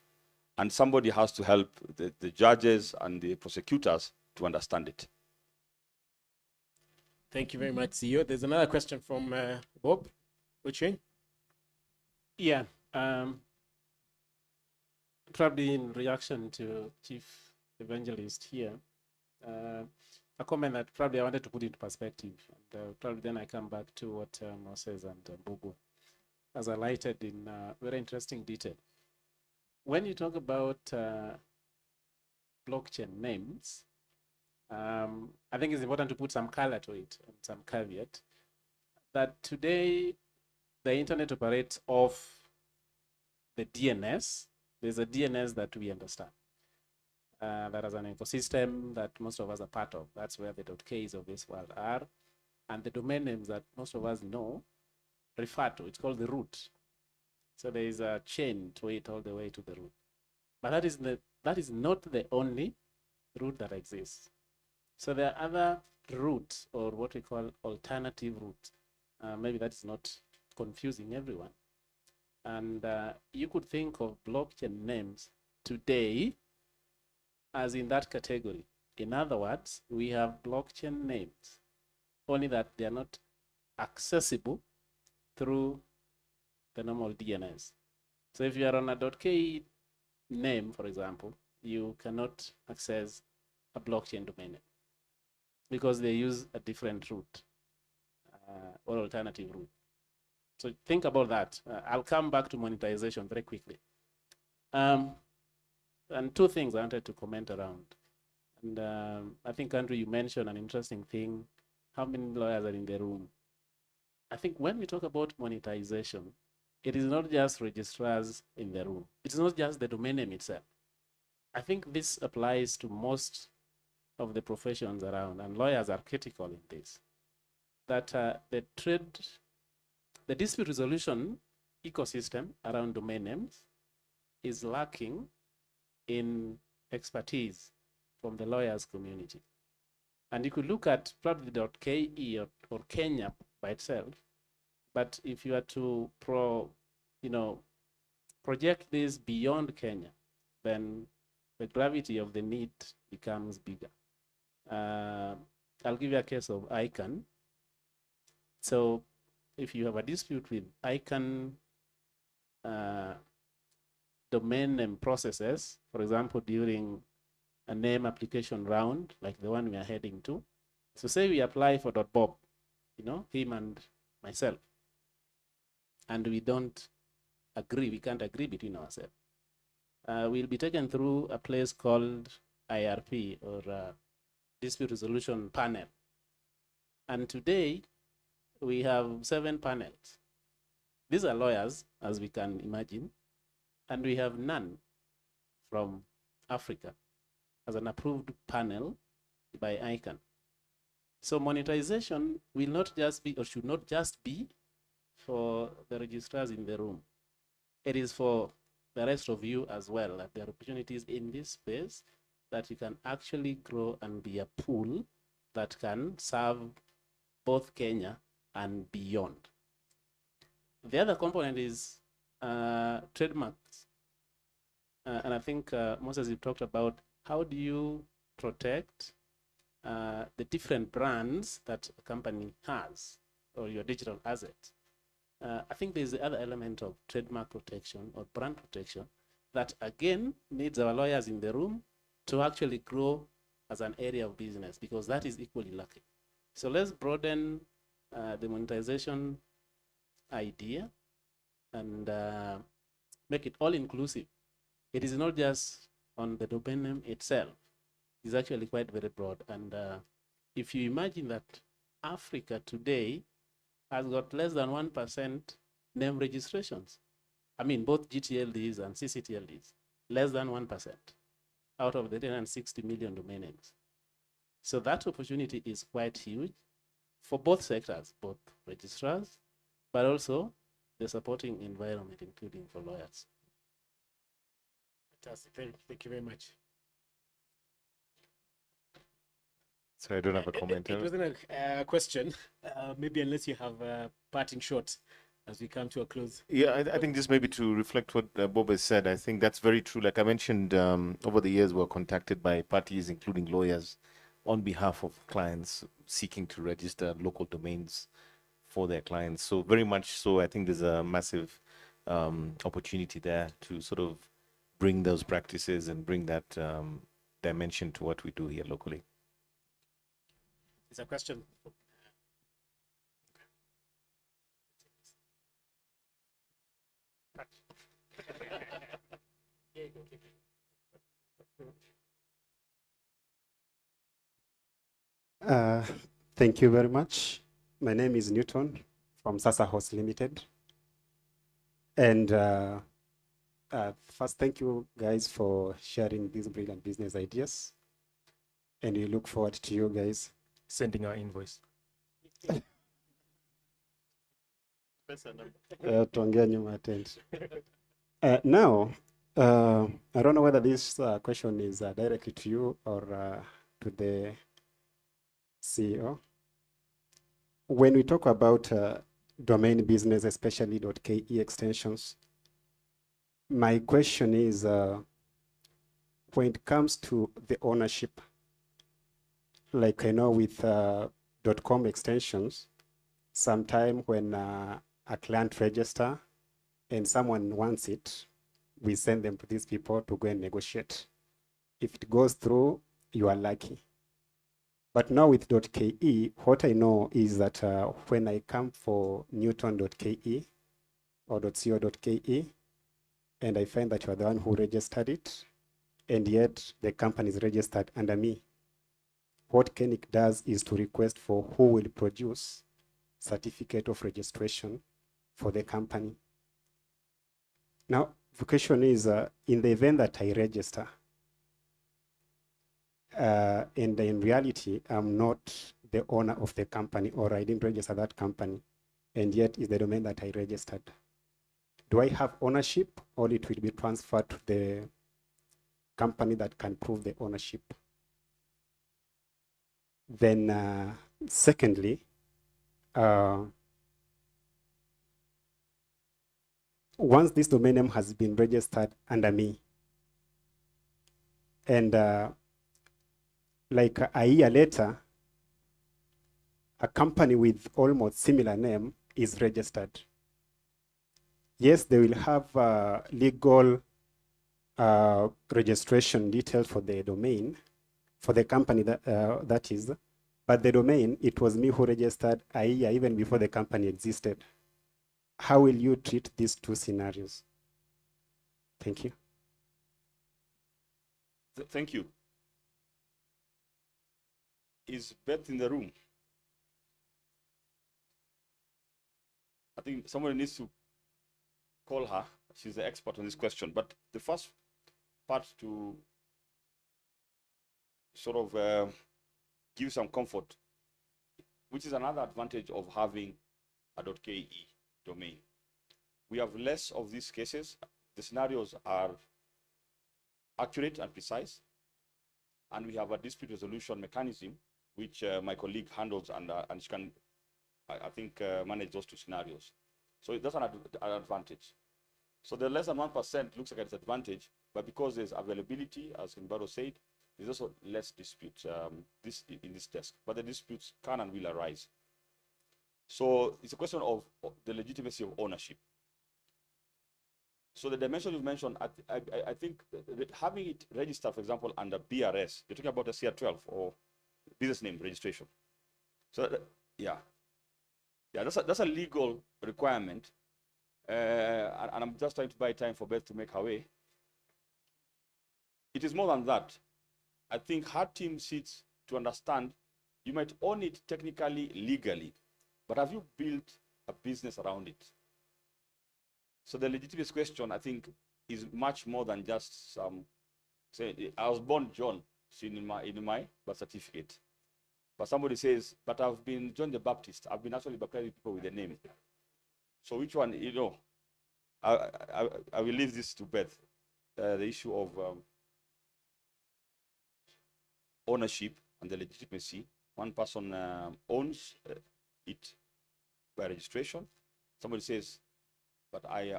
And somebody has to help the judges and the prosecutors to understand it. Thank you very much, CEO. There's another question from Bob Uche. Yeah, probably in reaction to Chief Evangelist here, a comment that probably I wanted to put into perspective, and probably then I come back to what Moses and Mbugua has highlighted in very interesting detail. When you talk about blockchain names, I think it's important to put some color to it and some caveat that today the internet operates off the DNS. There's a DNS that we understand. That is an ecosystem that most of us are part of. That's where the .ks of this world are. And the domain names that most of us know refer to, it's called the root. So there is a chain to it all the way to the root. But that is not the only root that exists. So there are other routes, or what we call alternative routes. Maybe that's not confusing everyone. And you could think of blockchain names today as in that category. In other words, we have blockchain names, only that they are not accessible through the normal DNS. So if you are on a .ke name, for example, you cannot access a blockchain domain name because they use a different route or alternative route. So think about that. I'll come back to monetization very quickly. And two things I wanted to comment around. And I think, Andrew, you mentioned an interesting thing. How many lawyers are in the room? I think when we talk about monetization, it is not just registrars in the room. It's not just the domain name itself. I think this applies to most of the professions around, and lawyers are critical in this, that the dispute resolution ecosystem around domain names is lacking in expertise from the lawyers community. And you could look at probably the .ke or Kenya by itself, but if you are to project this beyond Kenya, then the gravity of the need becomes bigger. I'll give you a case of ICANN. So if you have a dispute with ICANN domain name processes, for example, during a name application round, like the one we are heading to. So say we apply for .bob, him and myself, and we don't agree, we can't agree between ourselves. We'll be taken through a place called IRP, or dispute resolution panel. And today, we have 7 panels. These are lawyers, as we can imagine, and we have none from Africa as an approved panel by ICANN. So monetization will not just be, or should not just be, for the registrars in the room. It is for the rest of you as well, that there are opportunities in this space that you can actually grow and be a pool that can serve both Kenya and beyond. The other component is trademarks. And I think, Moses, you talked about how do you protect the different brands that a company has, or your digital asset. I think there's the other element of trademark protection or brand protection that, again, needs our lawyers in the room to actually grow as an area of business, because that is equally lacking. So let's broaden the monetization idea and make it all inclusive. It is not just on the domain name itself. It's actually quite very broad. And if you imagine that Africa today has got less than 1% name registrations, I mean, both GTLDs and CCTLDs, less than 1% out of the 360 million domain names. So that opportunity is quite huge for both sectors, both registrars, but also the supporting environment, including for lawyers. Fantastic. Thank you very much. So I don't have a comment. It wasn't a question, maybe, unless you have a parting shot as we come to a close. Yeah, I think just maybe to reflect what Bob has said, I think that's very true. Like I mentioned, over the years, we're contacted by parties, including lawyers, on behalf of clients seeking to register local domains for their clients. So very much so, I think there's a massive opportunity there to sort of bring those practices and bring that dimension to what we do here locally. It's a question. Thank you very much. My name is Newton from Sasa Host Limited. And first, thank you guys for sharing these brilliant business ideas. And we look forward to you guys Sending our invoice. tuongea nyuma ya tent. Now, I don't know whether this question is directly to you or to the CEO. When we talk about domain business, especially .ke extensions, my question is, when it comes to the ownership, like I know with .com extensions, sometime when a client register and someone wants it, we send them to these people to go and negotiate. If it goes through, you are lucky. But now with .ke, what I know is that when I come for Newton.ke or .co.ke, and I find that you are the one who registered it, and yet the company is registered under me, what KeNIC does is to request for who will produce certificate of registration for the company. Now, the question is, in the event that I register, and in reality, I'm not the owner of the company, or I didn't register that company, and yet is the domain that I registered, do I have ownership, or it will be transferred to the company that can prove the ownership? Then, secondly, once this domain name has been registered under me, and like a year later, a company with almost similar name is registered. Yes, they will have legal registration details for the domain, for the company that is, but the domain, it was me who registered a year even before the company existed. How will you treat these two scenarios? Thank you. Thank you. Is Beth in the room? I think somebody needs to call her. She's the expert on this question. But the first part to sort of give some comfort, which is another advantage of having a .ke domain. We have less of these cases. The scenarios are accurate and precise. And we have a dispute resolution mechanism, which my colleague handles, and she can, I think, manage those two scenarios. So that's an advantage. So the less than 1% looks like a disadvantage, but because there's availability, as Kemibaro said, there's also less disputes in this desk. But the disputes can and will arise. So it's a question of the legitimacy of ownership. So the dimension you've mentioned, I think having it registered, for example, under BRS, you're talking about a CR12 or business name registration. So that's a legal requirement. And I'm just trying to buy time for Beth to make her way. It is more than that. I think her team sits to understand you might own it technically, legally, but have you built a business around it? So the legitimate question, I think, is much more than just some, say, I was born John in my birth certificate. But somebody says, but I've been John the Baptist. I've been actually baptizing people with the name. So which one, I will leave this to Beth. The issue of ownership and the legitimacy. One person owns it by registration. Somebody says, but I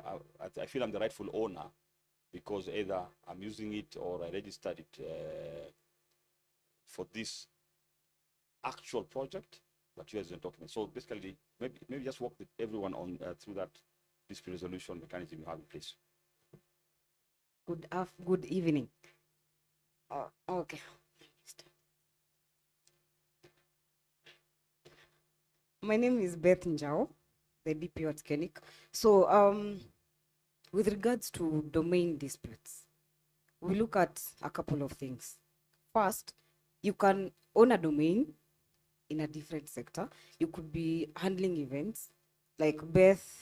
feel I'm the rightful owner because either I'm using it or I registered it for this actual project, but you guys are talking. So basically, maybe just walk with everyone on through that dispute resolution mechanism you have in place. Good evening. Okay. My name is Beth Njao, the DPO at KeNIC. So with regards to domain disputes, we look at a couple of things. First, you can own a domain in a different sector. You could be handling events like beth.co.ke,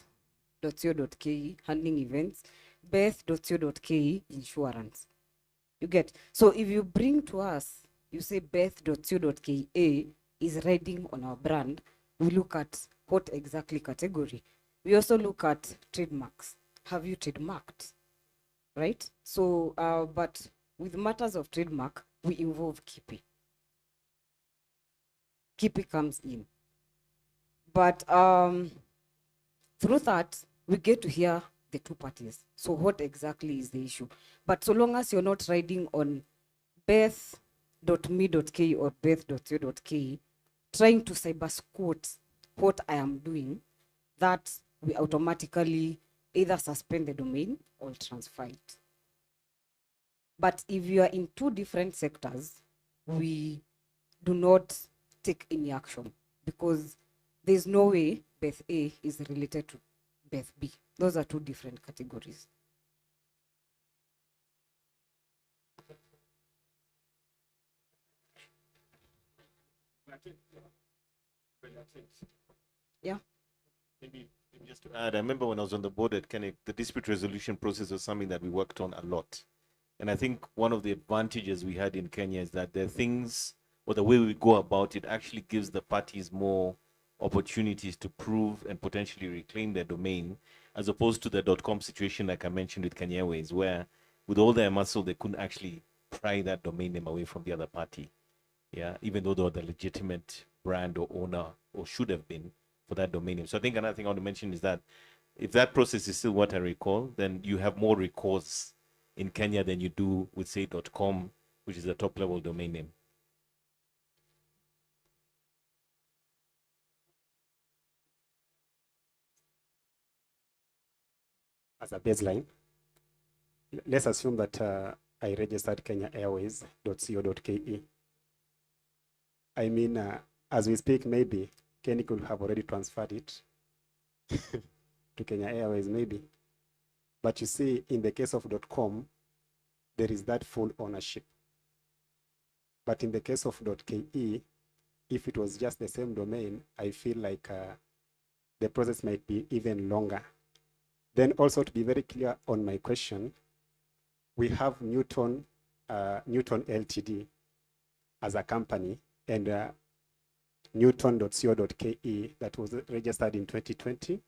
handling events, beth.co.ke, insurance. You get? So if you bring to us, you say beth.co.ke is riding on our brand, we look at what exactly category. We also look at trademarks. Have you trademarked? Right? So, but with matters of trademark, we involve KIPI. KIPI comes in. But through that, we get to hear the two parties. So what exactly is the issue? But so long as you're not riding on beth.me.ke or beth.co.ke, trying to cyber squat what I am doing, that we automatically either suspend the domain or transfer it. But if you are in two different sectors, we do not take any action because there's no way Beth A is related to Beth B. Those are two different categories. Yeah. Maybe just to add, I remember when I was on the board at KeNIC, the dispute resolution process was something that we worked on a lot. And I think one of the advantages we had in Kenya is that the things, or the way we go about it, actually gives the parties more opportunities to prove and potentially reclaim their domain, as opposed to the .com situation like I mentioned with Kenya Airways, where with all their muscle, they couldn't actually pry that domain name away from the other party. Yeah, even though they were the legitimate brand or owner, or should have been, for that domain name. So I think another thing I want to mention is that if that process is still what I recall, then you have more recourse in Kenya than you do with, say, .com, which is a top-level domain name. As a baseline, let's assume that I registered Kenya Airways.co.ke. I mean, as we speak, maybe KeNIC could have already transferred it to Kenya Airways, maybe. But you see, in the case of .com, there is that full ownership. But in the case of .ke, if it was just the same domain, I feel like the process might be even longer. Then also to be very clear on my question, we have Newton Ltd as a company, and Newton.co.ke that was registered in 2020,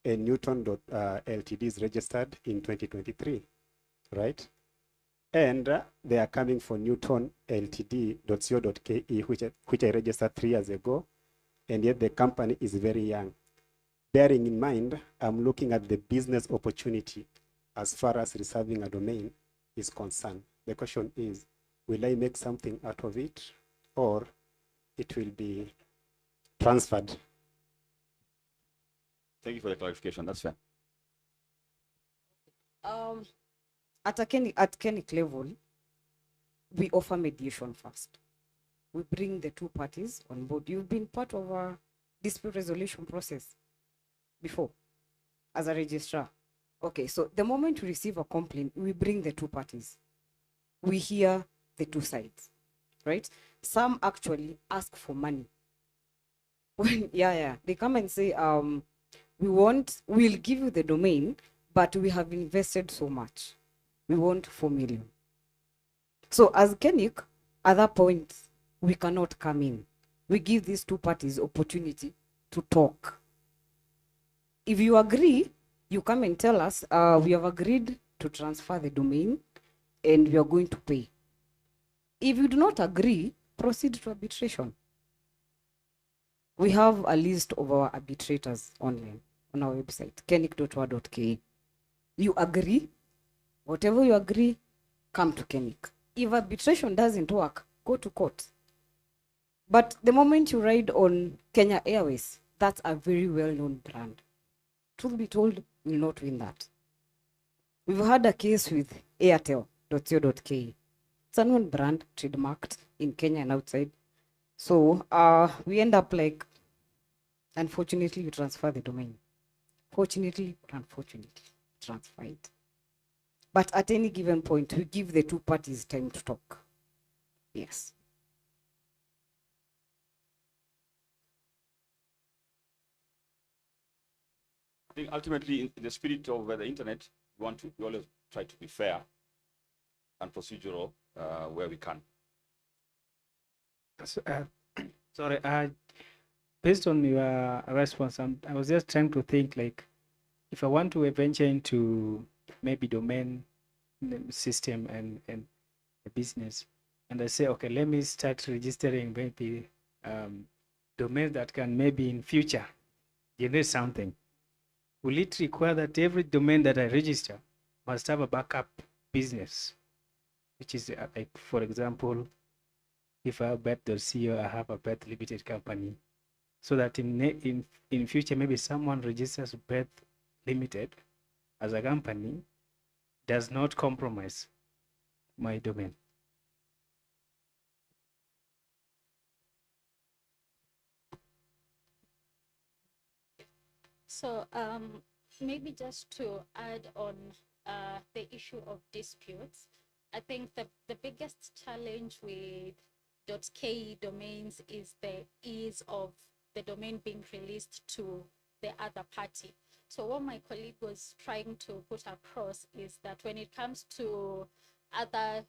and Newton.ltd is registered in 2023, right? And they are coming for Newton Ltd.co.ke, which I registered 3 years ago, and yet the company is very young. Bearing in mind, I'm looking at the business opportunity as far as reserving a domain is concerned. The question is, will I make something out of it, or it will be transferred? Thank you for the clarification. That's fair. At KeNIC level, we offer mediation first. We bring the two parties on board. You've been part of a dispute resolution process before as a registrar. Okay, so the moment we receive a complaint, we bring the two parties. We hear the two sides, right? Some actually ask for money. They come and say, we'll give you the domain, but we have invested so much. We want 4 million. So as KeNIC, at that point, we cannot come in. We give these two parties opportunity to talk. If you agree, you come and tell us, we have agreed to transfer the domain and we are going to pay. If you do not agree, proceed to arbitration. We have a list of our arbitrators online on our website, kenic.wa.ke. You agree, whatever you agree, come to KeNIC. If arbitration doesn't work, go to court. But the moment you ride on Kenya Airways, that's a very well-known brand. Truth be told, you will not win that. We've had a case with Airtel.co.ke. It's a known brand, trademarked in Kenya and outside. So we end up like, unfortunately, you transfer the domain. Fortunately or unfortunately, transfer it. But at any given point, we give the two parties time to talk. Yes. I think ultimately, in the spirit of the internet, we always try to be fair and procedural where we can. Sorry, based on your response, I was just trying to think, like, if I want to venture into maybe domain system and a business, and I say, okay, let me start registering maybe domains that can maybe in future generate something. Will it require that every domain that I register must have a backup business, which is like, for example, if I have bet.co, I have a bet limited company, so that in future maybe someone registers bet limited as a company does not compromise my domain. So maybe just to add on the issue of disputes, I think the biggest challenge with .ke domains is the ease of the domain being released to the other party. So what my colleague was trying to put across is that when it comes to other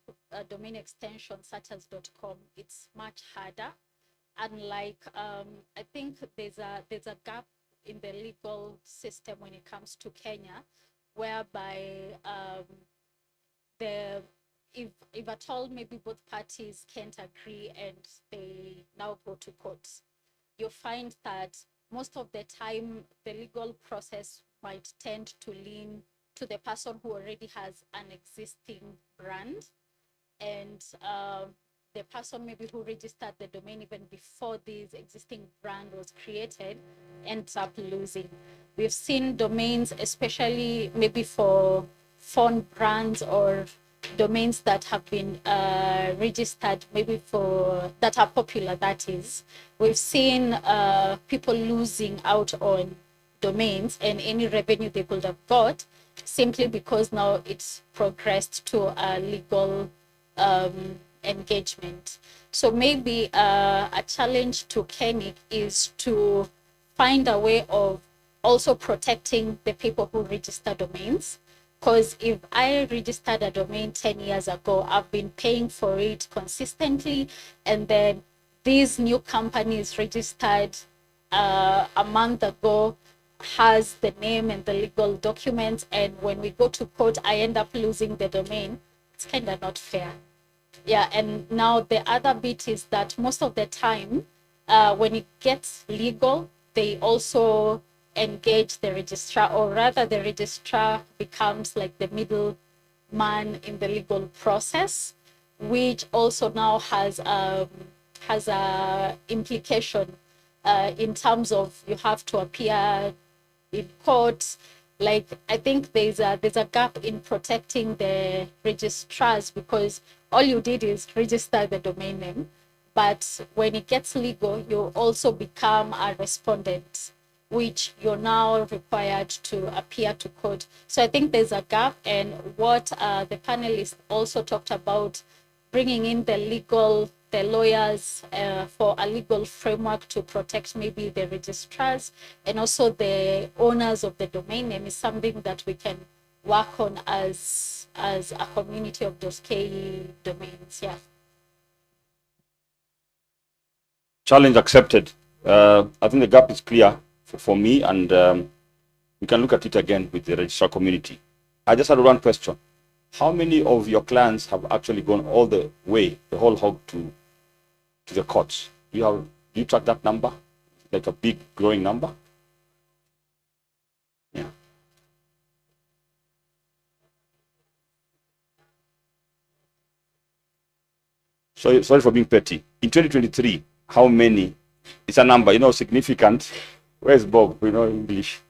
domain extensions such as .com, it's much harder. Unlike, I think there's a gap in the legal system when it comes to Kenya, whereby if at all maybe both parties can't agree and they now go to court, you find that most of the time the legal process might tend to lean to the person who already has an existing brand, and the person maybe who registered the domain even before this existing brand was created ends up losing. We've seen domains, especially maybe for phone brands or domains that have been registered maybe for that are popular, that is, we've seen people losing out on domains and any revenue they could have got simply because now it's progressed to a legal engagement. So maybe a challenge to KeNIC is to find a way of also protecting the people who register domains. Because if I registered a domain 10 years ago, I've been paying for it consistently, and then these new companies registered a month ago has the name and the legal documents, and when we go to court, I end up losing the domain. It's kind of not fair. Yeah, and now the other bit is that most of the time, when it gets legal, they also engage the registrar, or rather the registrar becomes like the middle man in the legal process, which also now has a implication in terms of you have to appear in court. Like, I think there's a gap in protecting the registrars, because all you did is register the domain name, but when it gets legal, you also become a respondent, which you're now required to appear to court. So I think there's a gap, and what the panelists also talked about, bringing in the lawyers for a legal framework to protect maybe the registrars and also the owners of the domain name, is something that we can work on as a community of those key domains. Yeah. Challenge accepted. I think the gap is clear for me, and we can look at it again with the registrar community. I just had one question. How many of your clients have actually gone all the way, the whole hog, to the courts? Do you track that number, like a big growing number? Yeah. Sorry for being petty. In 2023, how many? It's a number, significant. Where's Bob? We know English.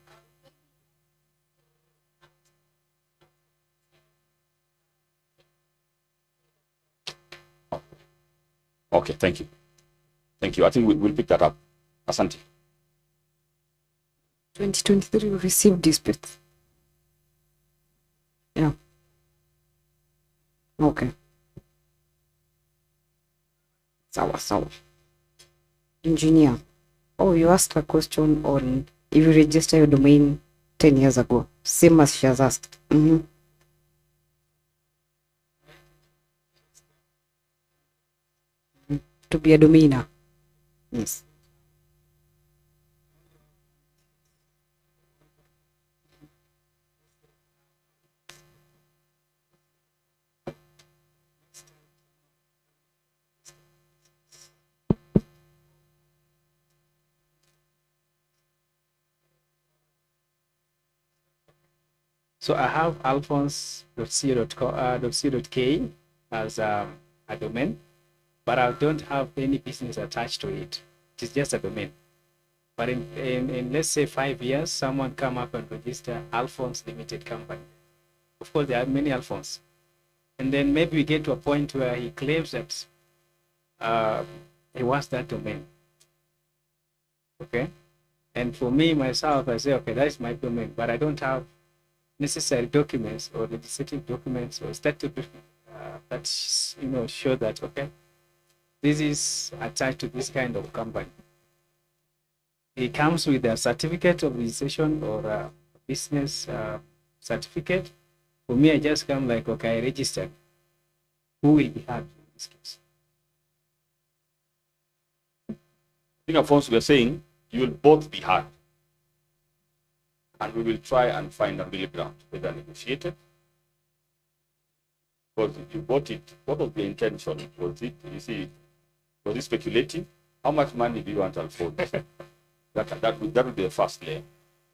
Okay, thank you. Thank you. I think we'll pick that up. Asante. 2023 we received disputes. Yeah. Okay. Sawa. Engineer. Oh, you asked a question on if you register your domain 10 years ago. Same as she has asked. To be a domainer. Yes. So I have alphonse.co.ke as a domain, but I don't have any business attached to it. It is just a domain. But in let's say 5 years, someone come up and register Alphonse Limited Company. Of course, there are many Alphonse. And then maybe we get to a point where he claims that he wants that domain. Okay? And for me, myself, I say, okay, that is my domain, but I don't have necessary documents or legislative documents or statute that show that, okay, this is attached to this kind of company. It comes with a certificate of registration or a business certificate. For me, I just come like, okay, I registered. Who will be happy in this case? I think, Alphonse, we are saying you will both be hard. And we will try and find a middle ground, whether negotiated. Because if you bought it, what was the intention? Was it speculating? How much money do you want, Alphonse? that would be the first layer.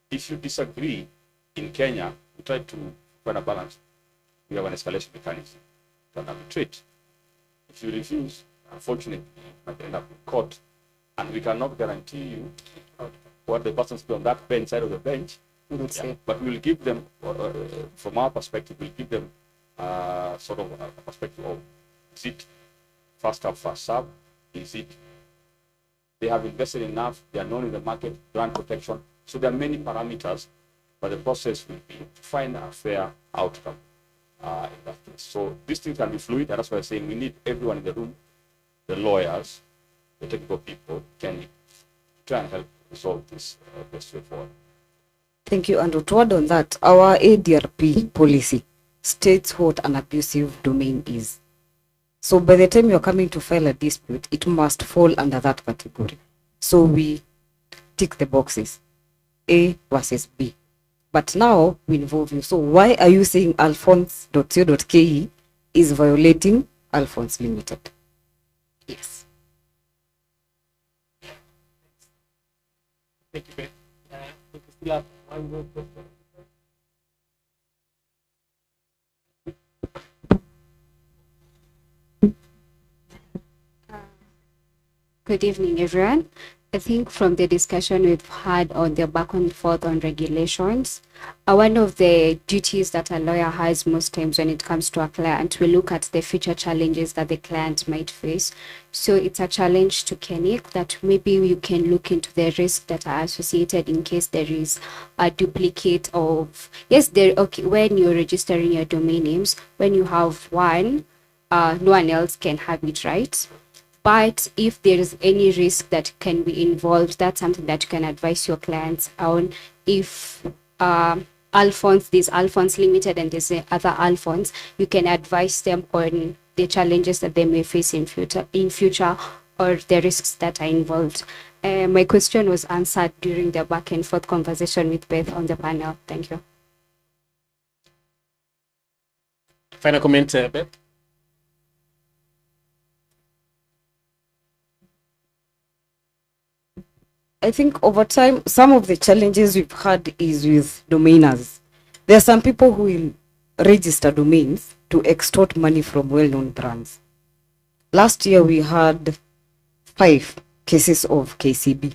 If you disagree, in Kenya, we try to find a balance. We have an escalation mechanism to arbitrate. If you refuse, unfortunately, you might end up in court, and we cannot guarantee you what the person on that side of the bench. Yeah, but we'll give them, from our perspective, we'll give them sort of a perspective of, is it first come, first serve? Is it they have invested enough, they are known in the market, brand protection? So there are many parameters, but the process will be to find a fair outcome in that case. this. So these things can be fluid, and that's why I'm saying we need everyone in the room, the lawyers, the technical people, can try and help resolve this best way forward. Thank you, Andrew. To add on that, our ADRP policy states what an abusive domain is. So by the time you're coming to file a dispute, it must fall under that category. So we tick the boxes, A versus B. But now we involve you. So why are you saying alphonse.co.ke is violating Alphonse Limited? Yes. Thank you, Ben. We still have one more question. Good evening, everyone. I think from the discussion we've had on the back and forth on regulations, one of the duties that a lawyer has most times when it comes to a client, we look at the future challenges that the client might face. So it's a challenge to KeNIC that maybe you can look into the risks that are associated in case there is a duplicate of, yes, when you're registering your domain names, when you have one, no one else can have it, right? But if there is any risk that can be involved, that's something that you can advise your clients on. If Alphonse, there's Alphonse Limited and there's other Alphonse, you can advise them on the challenges that they may face in future or the risks that are involved. My question was answered during the back and forth conversation with Beth on the panel. Thank you. Final comment, Beth? I think over time, some of the challenges we've had is with domainers. There are some people who will register domains to extort money from well-known brands. Last year, we had 5 cases of KCB.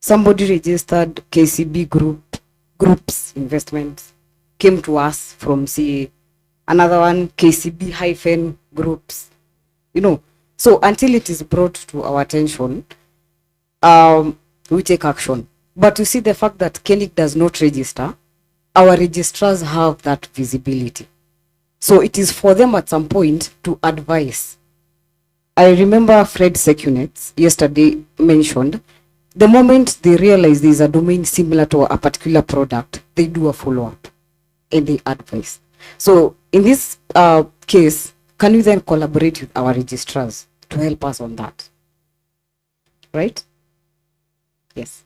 Somebody registered KCB groups investments, came to us from CA. Another one, KCB- groups. So until it is brought to our attention, we take action. But you see the fact that KeNIC does not register, our registrars have that visibility. So it is for them at some point to advise. I remember Fred Secunets yesterday mentioned, the moment they realize there is a domain similar to a particular product, they do a follow-up and they advise. So in this case, can you then collaborate with our registrars to help us on that? Right? Yes.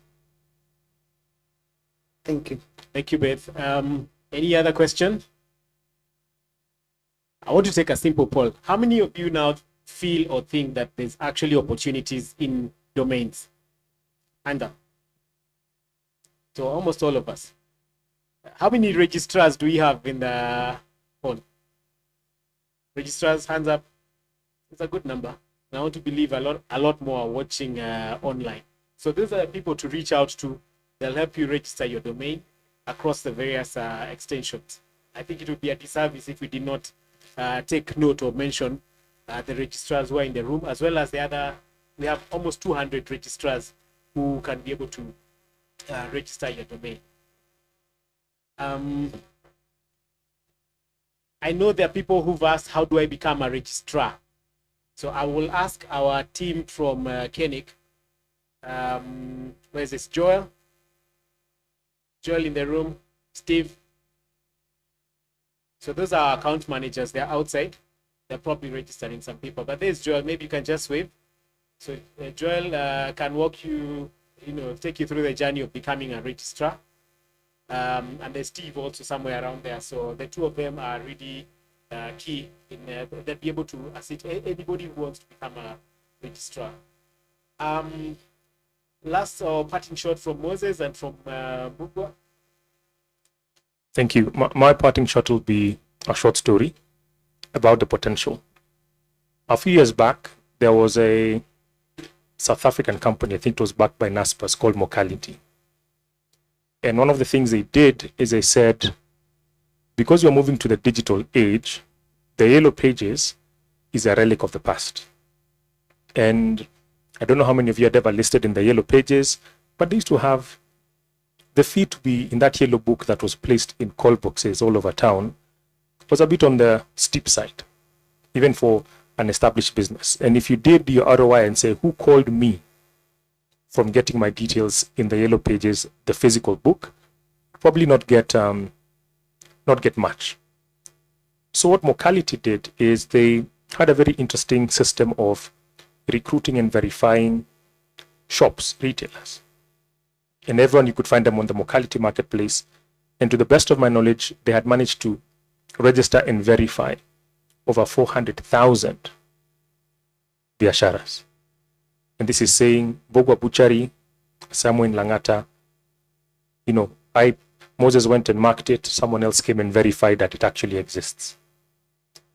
Thank you. Thank you, Beth. Any other question? I want to take a simple poll. How many of you now feel or think that there's actually opportunities in domains? Hand up. So almost all of us. How many registrars do we have in the phone? Registrars, hands up. It's a good number. And I want to believe a lot more are watching online. So those are the people to reach out to. They'll help you register your domain across the various extensions. I think it would be a disservice if we did not take note or mention the registrars who are in the room, as well as the other. We have almost 200 registrars who can be able to register your domain. I know there are people who've asked, how do I become a registrar? So I will ask our team from KeNIC. Where's this? Joel? Joel in the room? Steve? So those are our account managers. They're outside. They're probably registering some people. But there's Joel. Maybe you can just wave. So Joel can walk you, take you through the journey of becoming a registrar. And there's Steve also somewhere around there. So the two of them are really key in they'll be able to assist anybody who wants to become a registrar. Last parting shot from Moses and from Mbugua. Thank you. My parting shot will be a short story about the potential. A few years back, there was a South African company, I think it was backed by NASPERS, called Mocality. And one of the things they did is they said, because you're moving to the digital age, the yellow pages is a relic of the past. And I don't know how many of you had ever listed in the yellow pages, but they used to have the fee to be in that yellow book that was placed in call boxes all over town was a bit on the steep side, even for an established business. And if you did your ROI and say, who called me from getting my details in the yellow pages, the physical book, probably not get much. So what Mocality did is they had a very interesting system of recruiting and verifying shops, retailers. And everyone, you could find them on the Mocality marketplace. And to the best of my knowledge, they had managed to register and verify over 400,000 biasharas. And this is saying Mbugua Butchery, somewhere in Langata, Moses went and marked it, someone else came and verified that it actually exists.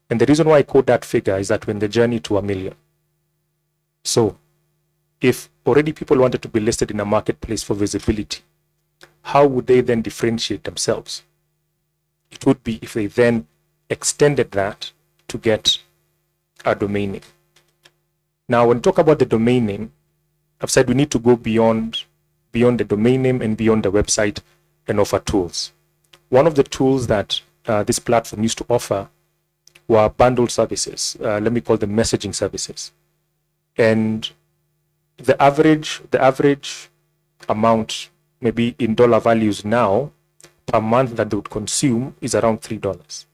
And the reason why I quote that figure is that we're in the journey to 1 million. So if already people wanted to be listed in a marketplace for visibility, how would they then differentiate themselves? It would be if they then extended that to get a domain name. Now, when we talk about the domain name, I've said we need to go beyond the domain name and beyond the website and offer tools. One of the tools that this platform used to offer were bundled services. Let me call them messaging services. And the average amount, maybe in dollar values now, per month that they would consume is around $3.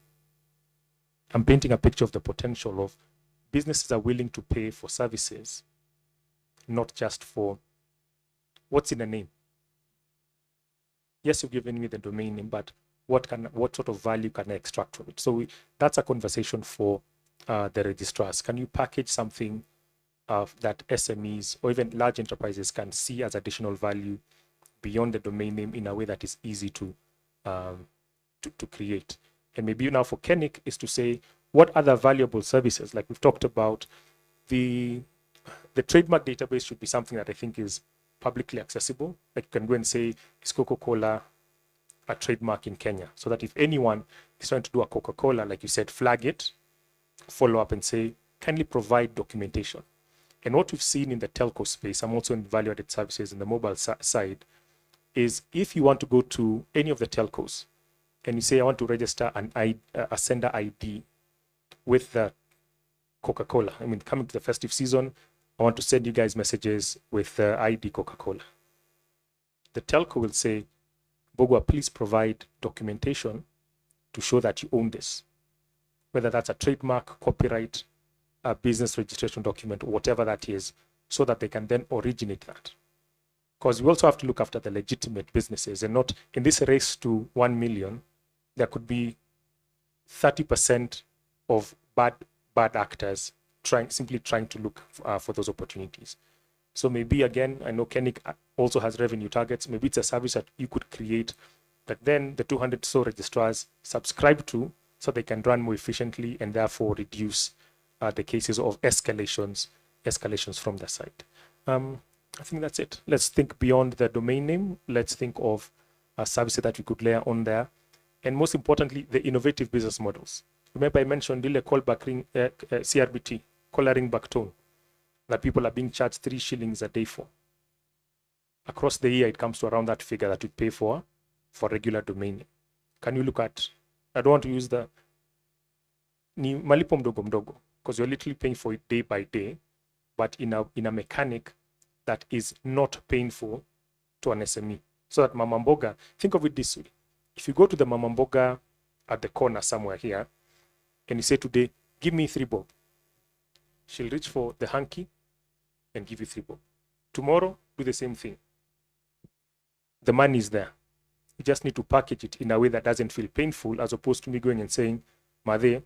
I'm painting a picture of the potential of businesses are willing to pay for services, not just for what's in a name. Yes, you've given me the domain name, but what sort of value can I extract from it? So that's a conversation for the registrars. Can you package something that SMEs or even large enterprises can see as additional value beyond the domain name in a way that is easy to create? And maybe now for KeNIC is to say, what other valuable services, like we've talked about, the trademark database should be something that I think is publicly accessible. Like you can go and say, is Coca-Cola a trademark in Kenya? So that if anyone is trying to do a Coca-Cola, like you said, flag it, follow up and say, kindly provide documentation. And what we've seen in the telco space, I'm also in value-added services in the mobile side, is if you want to go to any of the telcos and you say, I want to register a sender ID with the Coca-Cola. I mean, coming to the festive season, I want to send you guys messages with ID Coca-Cola. The telco will say, Mbugua, please provide documentation to show that you own this. Whether that's a trademark, copyright, a business registration document, whatever that is, so that they can then originate that. Because we also have to look after the legitimate businesses and not in this race to 1 million, there could be 30% of bad actors simply trying to look for those opportunities. So maybe again, I know KeNIC also has revenue targets. Maybe it's a service that you could create that then the 200 so registrars subscribe to so they can run more efficiently and therefore reduce the cases of escalations from the site. I think that's it. Let's think beyond the domain name. Let's think of a service that we could layer on there. And most importantly, the innovative business models. Remember I mentioned the callback ring, CRBT, caller ringback tone, that people are being charged 3 shillings a day for. Across the year, it comes to around that figure that you pay for regular domain name. Can you look at, I don't want to use the malipo mdogo mdogo, because you're literally paying for it day by day, but in a mechanic that is not painful to an SME. So that Mama Mboga, think of it this way. If you go to the Mama Mboga at the corner somewhere here, and you say today, give me 3 bob, she'll reach for the hanky and give you 3 bob. Tomorrow, do the same thing. The money is there. You just need to package it in a way that doesn't feel painful, as opposed to me going and saying, Mother,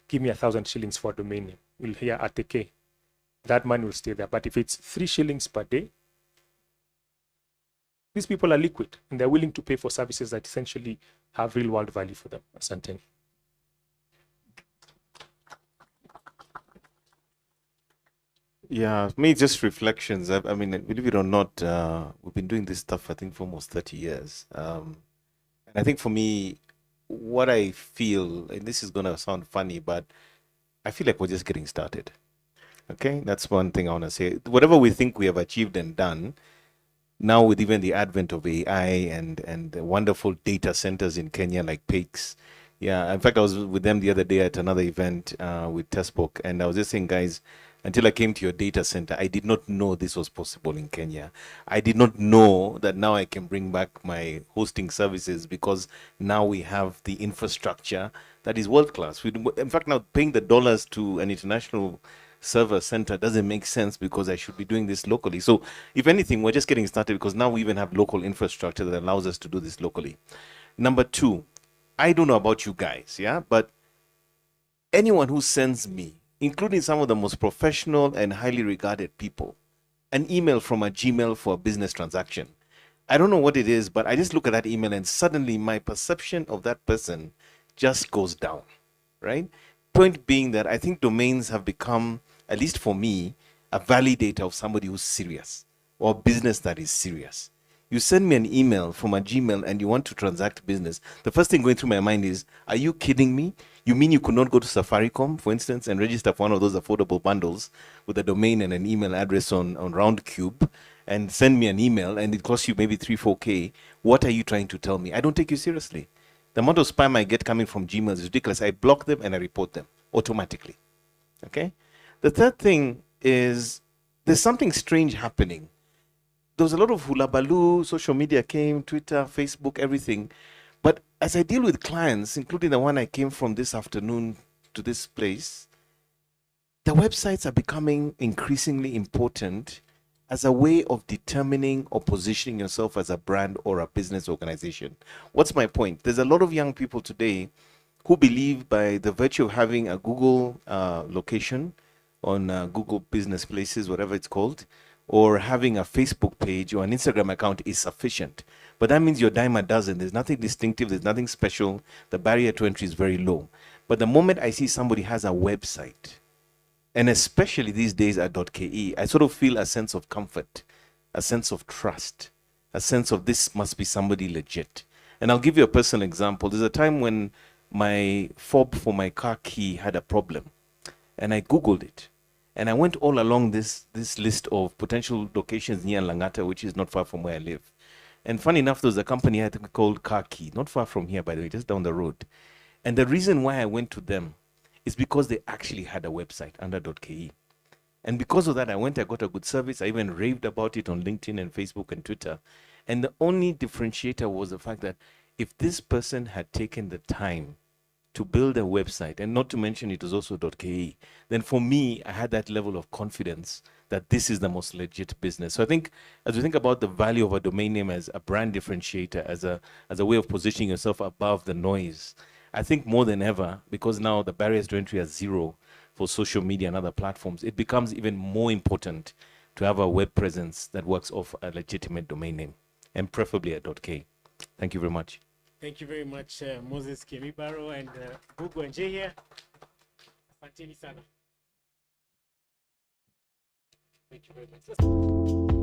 give me 1,000 shillings for a domain name. We'll hear at the K. That money will stay there. But if it's 3 shillings per day, these people are liquid and they're willing to pay for services that essentially have real world value for them. Asante. Yeah, me just reflections. I mean, believe it or not, we've been doing this stuff, I think, for almost 30 years. And I think for me, what I feel, and this is going to sound funny, but I feel like we're just getting started. Okay, that's one thing I want to say. Whatever we think we have achieved and done, now with even the advent of AI and the wonderful data centers in Kenya like PAIX, Yeah, in fact, I was with them the other day at another event with Testbook, and I was just saying, guys, until I came to your data center, I did not know this was possible in Kenya. I did not know that now I can bring back my hosting services because now we have the infrastructure that is world class. In fact, now paying the dollars to an international server center doesn't make sense because I should be doing this locally. So, if anything, we're just getting started because now we even have local infrastructure that allows us to do this locally. Number two, I don't know about you guys, yeah, but anyone who sends me, including some of the most professional and highly regarded people, an email from a Gmail for a business transaction, I don't know what it is, but I just look at that email and suddenly my perception of that person just goes down, right? Point being that I think domains have become, at least for me, a validator of somebody who's serious or business that is serious. You send me an email from a Gmail and you want to transact business, the first thing going through my mind is, are you kidding me? You mean you could not go to Safaricom, for instance, and register for one of those affordable bundles with a domain and an email address on Roundcube and send me an email and it costs you maybe 3-4K? What are you trying to tell me? I don't take you seriously. The amount of spam I get coming from Gmail is ridiculous. I block them and I report them automatically. Okay? The third thing is there's something strange happening. There was a lot of hula baloo, social media came, Twitter, Facebook, everything. But as I deal with clients, including the one I came from this afternoon to this place, the websites are becoming increasingly important as a way of determining or positioning yourself as a brand or a business organization. What's my point? There's a lot of young people today who believe by the virtue of having a Google location on Google Business Places, whatever it's called, or having a Facebook page or an Instagram account is sufficient. But that means you're dime a dozen. There's nothing distinctive. There's nothing special. The barrier to entry is very low. But the moment I see somebody has a website, and especially these days at .ke, I sort of feel a sense of comfort, a sense of trust, a sense of this must be somebody legit. And I'll give you a personal example. There's a time when my fob for my car key had a problem, and I Googled it. And I went all along this list of potential locations near Langata, which is not far from where I live. And funny enough, there was a company I think called Car Key, not far from here, by the way, just down the road. And the reason why I went to them is because they actually had a website under .ke. And because of that, I got a good service. I even raved about it on LinkedIn and Facebook and Twitter. And the only differentiator was the fact that if this person had taken the time to build a website, and not to mention it was also .ke, then for me, I had that level of confidence that this is the most legit business. So I think as we think about the value of a domain name as a brand differentiator, as a way of positioning yourself above the noise, I think more than ever, because now the barriers to entry are zero for social media and other platforms, it becomes even more important to have a web presence that works off a legitimate domain name, and preferably a .ke. Thank you very much. Thank you very much, Moses Kemibaro and Mbugua Njihia. Asanteni sana. Thank you very much.